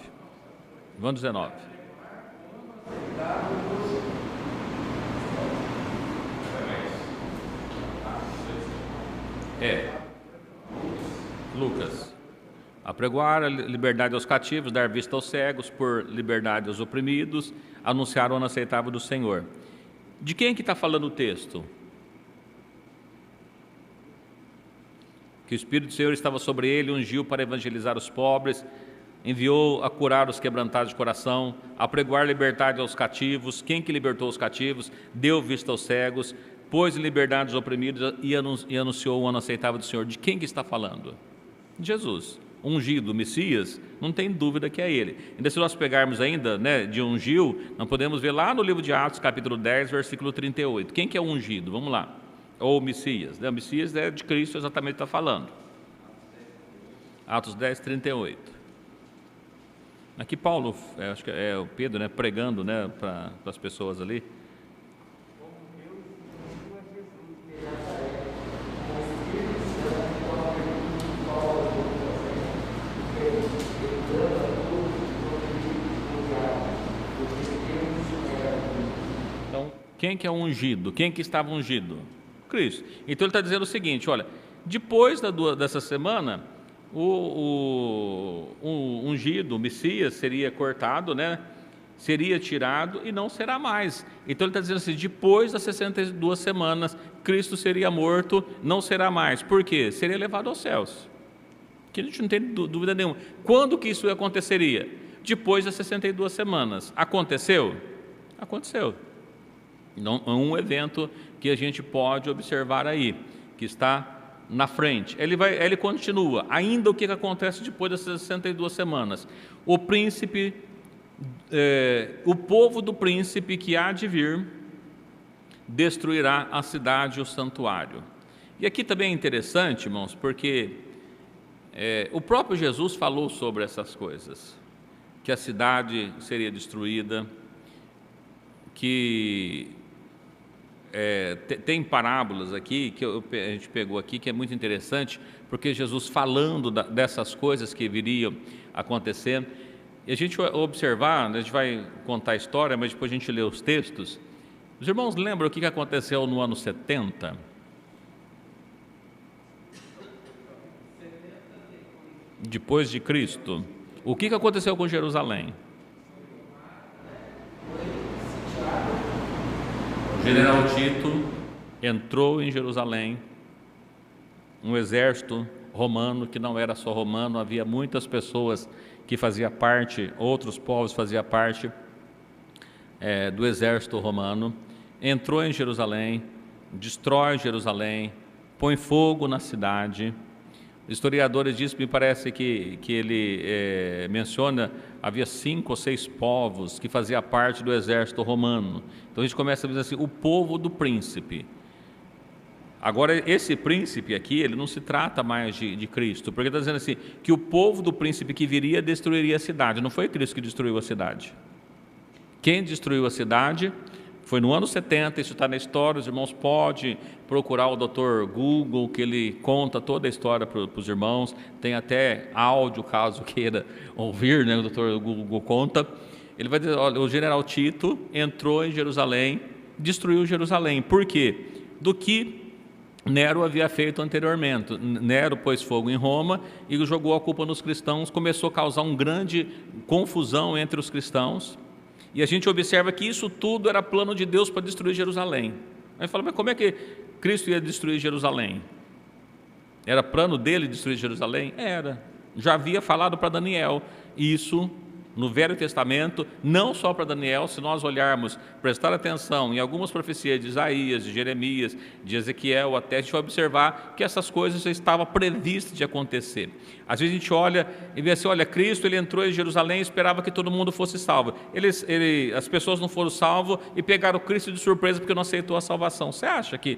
Vamos 19. Lucas. Apregoar a liberdade aos cativos, dar vista aos cegos, por liberdade aos oprimidos, anunciar o ano aceitável do Senhor. De quem que está falando o texto? Que o Espírito do Senhor estava sobre ele, ungiu para evangelizar os pobres, enviou a curar os quebrantados de coração, a pregoar liberdade aos cativos. Quem que libertou os cativos? Deu vista aos cegos, pôs em liberdade os oprimidos e anunciou o ano aceitável do Senhor. De quem que está falando? De Jesus. Ungido, Messias, não tem dúvida que é ele. Ainda se nós pegarmos ainda, de ungiu, nós podemos ver lá no livro de Atos, capítulo 10, versículo 38. Quem que é ungido? Vamos lá. Ou Messias. O Messias é de Cristo, exatamente está falando. Atos 10, 38. Aqui Paulo, acho que é o Pedro, pregando, para as pessoas ali. Então, quem que é ungido? Quem que estava ungido? Cristo. Então ele está dizendo o seguinte, olha, depois dessa semana, o ungido, o Messias, seria cortado, seria tirado e não será mais. Então ele está dizendo assim, depois das 62 semanas, Cristo seria morto, não será mais. Por quê? Seria levado aos céus. Que a gente não tem dúvida nenhuma. Quando que isso aconteceria? Depois das 62 semanas. Aconteceu? Aconteceu. Não, é um evento que a gente pode observar aí, que está na frente. Ele continua. Ainda o que acontece depois das 62 semanas? O príncipe, o povo do príncipe que há de vir, destruirá a cidade e o santuário. E aqui também é interessante, irmãos, porque o próprio Jesus falou sobre essas coisas, que a cidade seria destruída, que tem parábolas aqui, que a gente pegou aqui, que é muito interessante, porque Jesus falando dessas coisas que viriam acontecendo, e a gente vai observar, a gente vai contar a história, mas depois a gente lê os textos. Os irmãos lembram o que aconteceu no ano 70? Depois de Cristo. O que aconteceu com Jerusalém? O general Tito entrou em Jerusalém, um exército romano, que não era só romano, havia muitas pessoas que faziam parte, outros povos faziam parte do exército romano, entrou em Jerusalém, destrói Jerusalém, põe fogo na cidade. Historiadores dizem, me parece que ele menciona, havia 5 ou 6 povos que faziam parte do exército romano. Então a gente começa a dizer assim, o povo do príncipe. Agora esse príncipe aqui, ele não se trata mais de Cristo, porque está dizendo assim, que o povo do príncipe que viria destruiria a cidade. Não foi Cristo que destruiu a cidade. Quem destruiu a cidade foi no ano 70, isso está na história, os irmãos podem procurar o Dr. Google, que ele conta toda a história para os irmãos, tem até áudio, caso queira ouvir, o Dr. Google conta. Ele vai dizer, olha, o general Tito entrou em Jerusalém, destruiu Jerusalém. Por quê? Do que Nero havia feito anteriormente. Nero pôs fogo em Roma e jogou a culpa nos cristãos, começou a causar uma grande confusão entre os cristãos. E a gente observa que isso tudo era plano de Deus para destruir Jerusalém. Aí fala, mas como é que Cristo ia destruir Jerusalém? Era plano dele destruir Jerusalém? Era. Já havia falado para Daniel isso no Velho Testamento, não só para Daniel. Se nós olharmos, prestar atenção em algumas profecias de Isaías, de Jeremias, de Ezequiel, até a gente vai observar que essas coisas já estavam previstas de acontecer. Às vezes a gente olha e vê assim, olha, Cristo ele entrou em Jerusalém e esperava que todo mundo fosse salvo. As pessoas não foram salvas e pegaram Cristo de surpresa porque não aceitou a salvação. Você acha que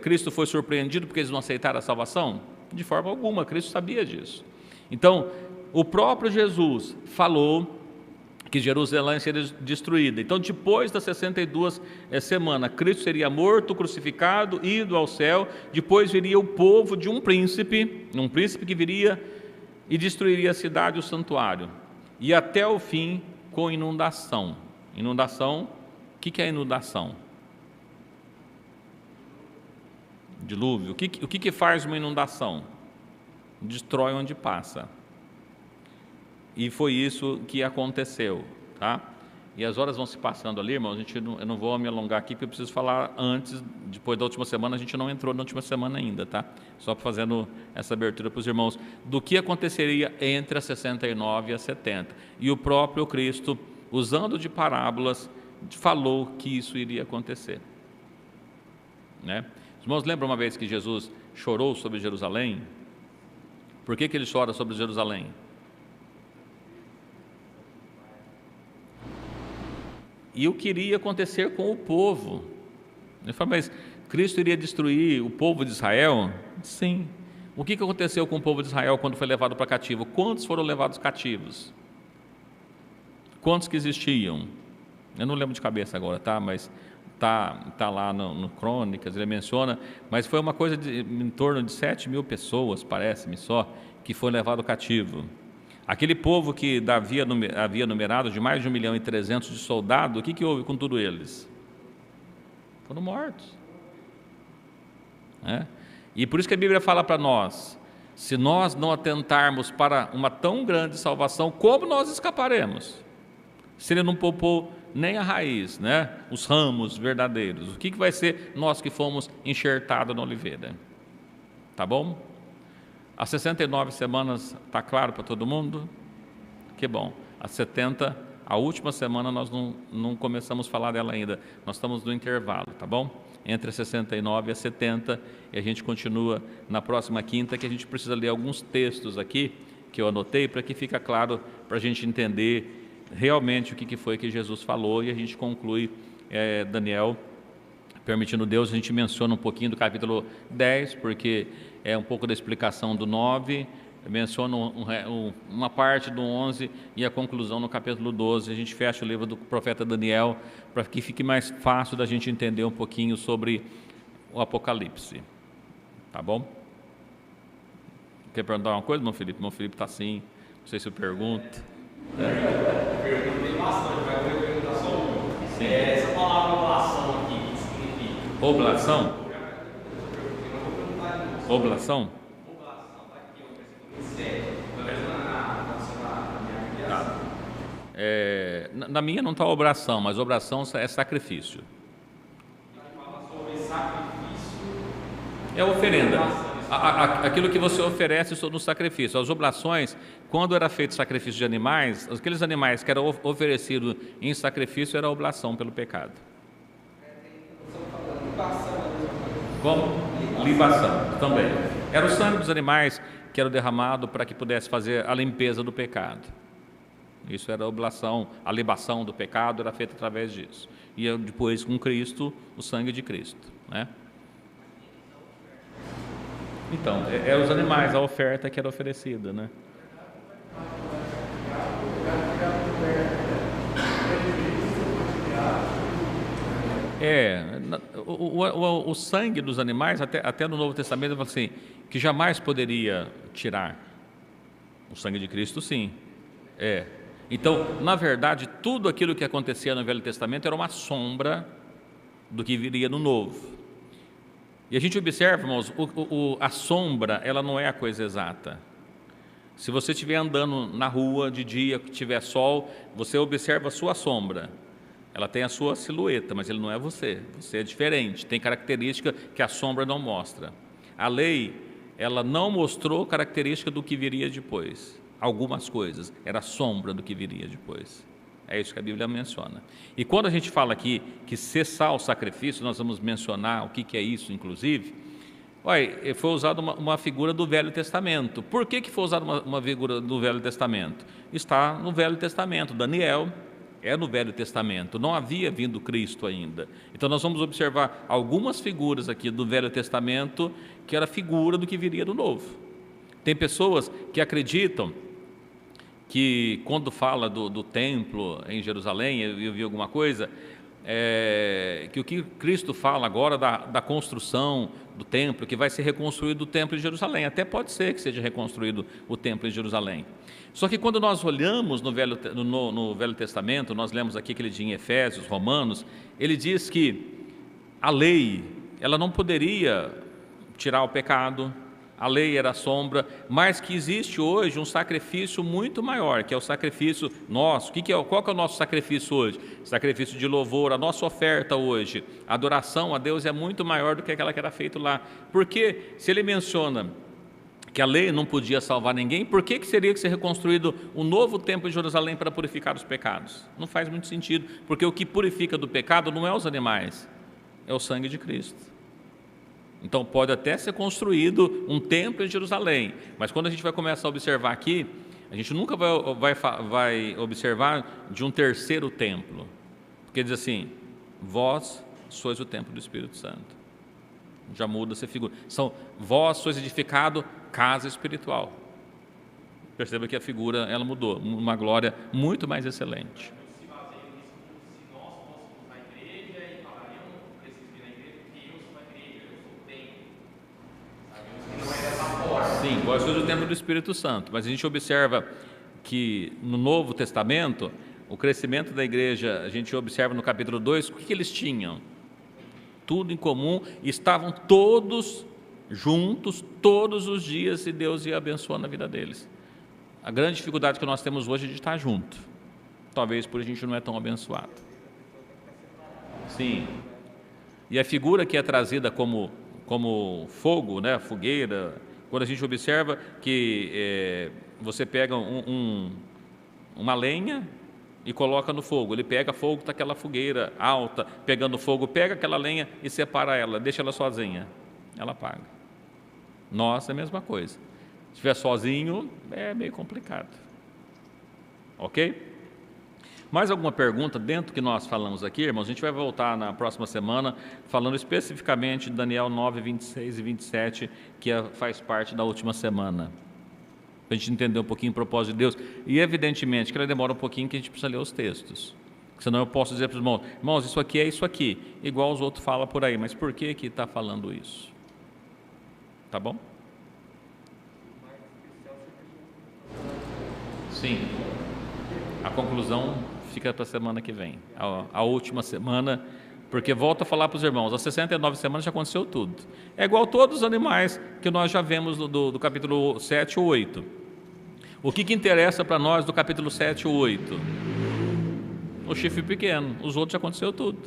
Cristo foi surpreendido porque eles não aceitaram a salvação? De forma alguma, Cristo sabia disso. Então, o próprio Jesus falou que Jerusalém seria destruída. Então, depois das 62 semanas, Cristo seria morto, crucificado, ido ao céu. Depois viria o povo de um príncipe que viria e destruiria a cidade e o santuário. E até o fim com inundação. Inundação, o que é inundação? Dilúvio. O que faz uma inundação? Destrói onde passa. E foi isso que aconteceu, tá? E as horas vão se passando ali, irmãos, eu não vou me alongar aqui, porque eu preciso falar antes, depois da última semana, a gente não entrou na última semana ainda, tá? Só fazendo essa abertura para os irmãos, do que aconteceria entre as 69 e as 70. E o próprio Cristo, usando de parábolas, falou que isso iria acontecer, né? Os irmãos lembram uma vez que Jesus chorou sobre Jerusalém? Por que ele chora sobre Jerusalém? E o que iria acontecer com o povo? Ele fala, mas Cristo iria destruir o povo de Israel? Sim. O que aconteceu com o povo de Israel quando foi levado para cativo? Quantos foram levados cativos? Quantos que existiam? Eu não lembro de cabeça agora, tá? Mas tá lá no Crônicas, ele menciona, mas foi uma coisa em torno de 7.000 pessoas, parece-me só, que foi levado cativo. Aquele povo que Davi havia numerado, de mais de 1.300.000 de soldados, o que houve com todos eles? Foram mortos. E por isso que a Bíblia fala para nós, se nós não atentarmos para uma tão grande salvação, como nós escaparemos? Se ele não poupou nem a raiz, né? Os ramos verdadeiros, o que vai ser nós que fomos enxertados na oliveira? Tá bom? As 69 semanas está claro para todo mundo? Que bom. As 70, a última semana nós não começamos a falar dela ainda, nós estamos no intervalo, tá bom? Entre as 69 e as 70, e a gente continua na próxima quinta, que a gente precisa ler alguns textos aqui, que eu anotei, para que fique claro, para a gente entender realmente o que foi que Jesus falou, e a gente conclui Daniel, permitindo Deus, a gente menciona um pouquinho do capítulo 10, porque é um pouco da explicação do 9, menciona uma parte do 11 e a conclusão no capítulo 12, a gente fecha o livro do profeta Daniel, para que fique mais fácil da gente entender um pouquinho sobre o Apocalipse, tá bom? Quer perguntar uma coisa, irmão Felipe? Irmão Felipe está assim, não sei se eu pergunto. Perguntei bastante, vai poder perguntar só uma. Sim. Essa palavra oblação aqui, o que significa? Oblação? Oblação? Oblação está aqui, o versículo 27. Na minha. Na minha não está obração, mas obração é sacrifício. Fala sobre sacrifício. É oferenda. Aquilo que você oferece no sacrifício. As oblações, quando era feito sacrifício de animais, aqueles animais que eram oferecidos em sacrifício era oblação pelo pecado. Como? Libação também. Era o sangue dos animais que era derramado para que pudesse fazer a limpeza do pecado. Isso era a oblação, a libação do pecado era feita através disso. E depois com Cristo, o sangue de Cristo, né? Então, eram os animais, a oferta que era oferecida, né? O sangue dos animais, até no Novo Testamento, fala assim, que jamais poderia tirar. O sangue de Cristo, sim. Então, na verdade, tudo aquilo que acontecia no Velho Testamento era uma sombra do que viria no Novo. E a gente observa, irmãos, a sombra, ela não é a coisa exata. Se você estiver andando na rua de dia, que tiver sol, você observa a sua sombra. Ela tem a sua silhueta, mas ele não é você. Você é diferente, tem característica que a sombra não mostra. A lei ela não mostrou característica do que viria depois. Algumas coisas, era sombra do que viria depois. É isso que a Bíblia menciona. E quando a gente fala aqui que cessar o sacrifício, nós vamos mencionar o que é isso, inclusive. Olha, foi usada uma figura do Velho Testamento. Por que foi usada uma figura do Velho Testamento? Está no Velho Testamento. Daniel é no Velho Testamento. Não havia vindo Cristo ainda. Então nós vamos observar algumas figuras aqui do Velho Testamento que era figura do que viria do Novo. Tem pessoas que acreditam que quando fala do templo em Jerusalém, eu vi alguma coisa, que o que Cristo fala agora da construção do templo, que vai ser reconstruído o templo de Jerusalém. Até pode ser que seja reconstruído o templo de Jerusalém. Só que quando nós olhamos no Velho Testamento, nós lemos aqui aquele dia em Efésios, Romanos, ele diz que a lei, ela não poderia tirar o pecado, a lei era a sombra, mas que existe hoje um sacrifício muito maior, que é o sacrifício nosso. Qual que é o nosso sacrifício hoje? Sacrifício de louvor, a nossa oferta hoje, a adoração a Deus é muito maior do que aquela que era feita lá. Porque se ele menciona que a lei não podia salvar ninguém, por que seria que ser reconstruído um novo templo de Jerusalém para purificar os pecados? Não faz muito sentido, porque o que purifica do pecado não é os animais, é o sangue de Cristo. Então pode até ser construído um templo em Jerusalém, mas quando a gente vai começar a observar aqui, a gente nunca vai observar de um terceiro templo, porque diz assim, vós sois o templo do Espírito Santo. Já muda essa figura. Vós sois edificado casa espiritual. Perceba que a figura ela mudou, uma glória muito mais excelente. Sim, vós sois o templo do Espírito Santo, mas a gente observa que no Novo Testamento, o crescimento da igreja, a gente observa no capítulo 2, o que eles tinham? Tudo em comum, estavam todos juntos, todos os dias, e Deus ia abençoando a vida deles. A grande dificuldade que nós temos hoje é de estar junto, talvez por a gente não é tão abençoado. Sim, e a figura que é trazida como fogo, né, fogueira, quando a gente observa que você pega uma lenha e coloca no fogo, ele pega fogo, está aquela fogueira alta, pegando fogo, pega aquela lenha e separa ela, deixa ela sozinha, ela apaga. Nossa, é a mesma coisa. Se estiver sozinho, é meio complicado. Ok? Mais alguma pergunta dentro do que nós falamos aqui, irmãos? A gente vai voltar na próxima semana falando especificamente de Daniel 9, 26 e 27, que faz parte da última semana. Para a gente entender um pouquinho o propósito de Deus. E evidentemente que ela demora um pouquinho, que a gente precisa ler os textos. Senão eu posso dizer para os irmãos, isso aqui é isso aqui, igual os outros falam por aí, mas por que está falando isso? Tá bom? Sim. A conclusão fica para a semana que vem, a última semana, porque volto a falar para os irmãos, às 69 semanas já aconteceu tudo. É igual todos os animais que nós já vemos do capítulo 7 ou 8. O que interessa para nós do capítulo 7 ou 8? O chifre pequeno, os outros já aconteceu tudo.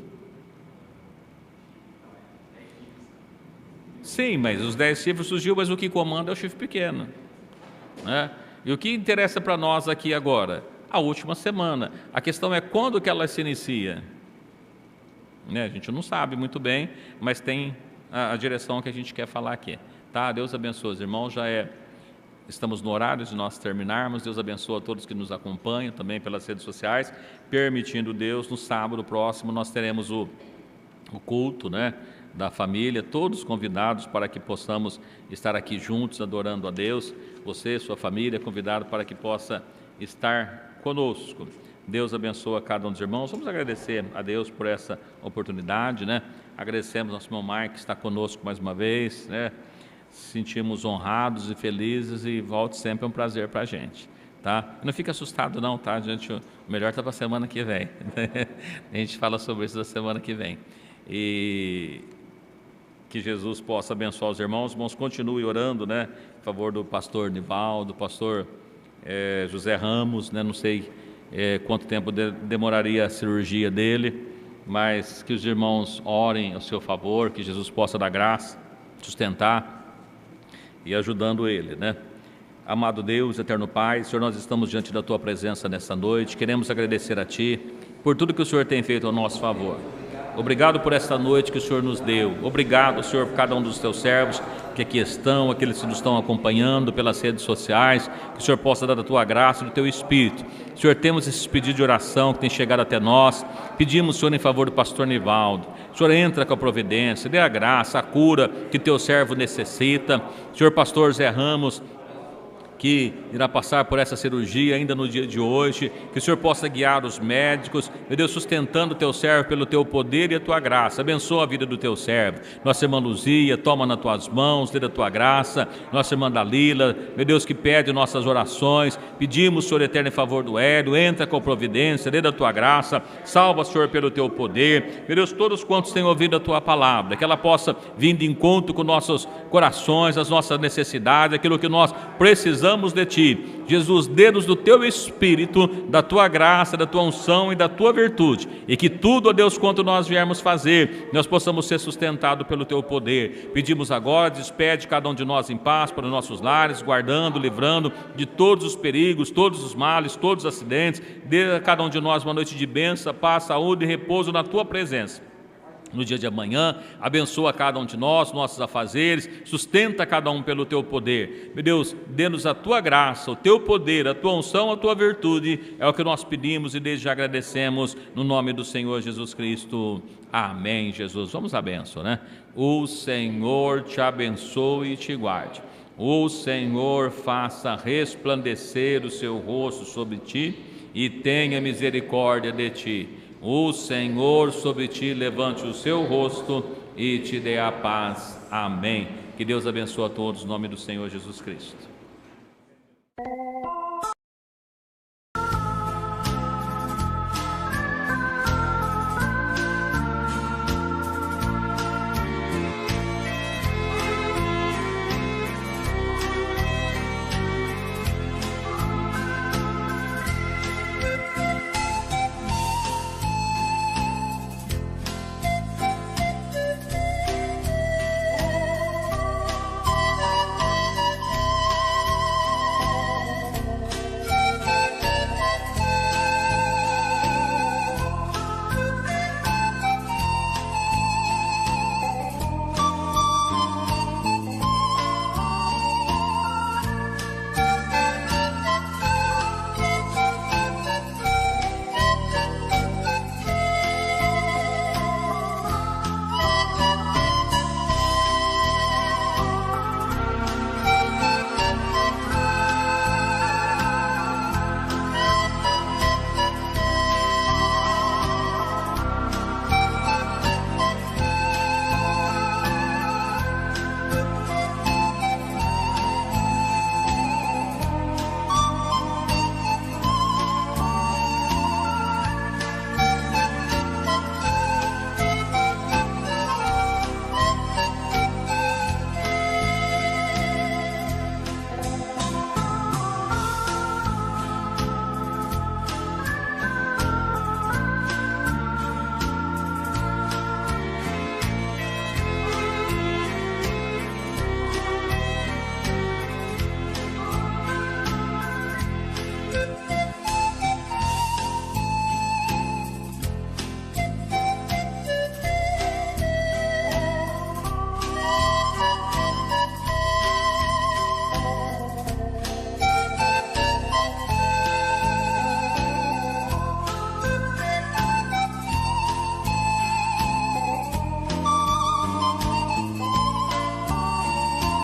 Sim, mas os 10 chifres surgiu, mas o que comanda é o chifre pequeno, né? E o que interessa para nós aqui agora? A última semana. A questão é quando que ela se inicia, né? A gente não sabe muito bem, mas tem a direção que a gente quer falar aqui, tá? Deus abençoe os irmãos, estamos no horário de nós terminarmos. Deus abençoe a todos que nos acompanham também pelas redes sociais, permitindo Deus, no sábado próximo nós teremos o culto, né, da família, todos convidados para que possamos estar aqui juntos adorando a Deus. Você, sua família, convidado para que possa estar conosco. Deus abençoe a cada um dos irmãos. Vamos agradecer a Deus por essa oportunidade, né? Agradecemos ao nosso irmão Mike que está conosco mais uma vez, né? Sentimos honrados e felizes, e volte sempre, é um prazer para a gente, tá? Não fique assustado não, tá, gente? O melhor está para a semana que vem. A gente fala sobre isso na semana que vem. E que Jesus possa abençoar os irmãos. Os irmãos continuem orando, né? Em favor do pastor Nivaldo, do pastor José Ramos, né? Não sei quanto tempo demoraria a cirurgia dele, mas que os irmãos orem ao seu favor, que Jesus possa dar graça, sustentar e ajudando ele, né? Amado Deus, eterno Pai, Senhor, nós estamos diante da Tua presença nessa noite, queremos agradecer a Ti por tudo que o Senhor tem feito ao nosso favor. Obrigado por esta noite que o Senhor nos deu. Obrigado, Senhor, por cada um dos Teus servos que aqui estão, aqueles que nos estão acompanhando pelas redes sociais, que o Senhor possa dar da Tua graça e do Teu Espírito. Senhor, temos esse pedido de oração que tem chegado até nós, pedimos, Senhor, em favor do pastor Nivaldo. Senhor, entra com a providência, dê a graça, a cura que Teu servo necessita. Senhor, pastor Zé Ramos, que irá passar por essa cirurgia ainda no dia de hoje, que o Senhor possa guiar os médicos, meu Deus, sustentando o Teu servo pelo Teu poder e a Tua graça. Abençoa a vida do Teu servo. Nossa irmã Luzia, toma nas Tuas mãos, dê da Tua graça. Nossa irmã Dalila, meu Deus, que pede nossas orações, pedimos, Senhor eterno, em favor do Hélio, entra com providência, dê da Tua graça, salva, Senhor, pelo Teu poder. Meu Deus, todos quantos têm ouvido a Tua palavra, que ela possa vir de encontro com nossos corações, as nossas necessidades, aquilo que nós precisamos de Ti. Jesus, dê-nos do Teu Espírito, da Tua graça, da Tua unção e da Tua virtude, e que tudo, ó Deus, quanto nós viermos fazer, nós possamos ser sustentados pelo Teu poder. Pedimos agora, despede cada um de nós em paz para os nossos lares, guardando, livrando de todos os perigos, todos os males, todos os acidentes. Dê a cada um de nós uma noite de bênção, paz, saúde e repouso na Tua presença. No dia de amanhã, abençoa cada um de nós, nossos afazeres, sustenta cada um pelo Teu poder. Meu Deus, dê-nos a Tua graça, o Teu poder, a Tua unção, a Tua virtude, é o que nós pedimos e desde já agradecemos, no nome do Senhor Jesus Cristo. Amém, Jesus. Vamos à bênção, né? O Senhor te abençoe e te guarde. O Senhor faça resplandecer o seu rosto sobre ti e tenha misericórdia de ti. O Senhor sobre ti levante o seu rosto e te dê a paz. Amém. Que Deus abençoe a todos, em nome do Senhor Jesus Cristo.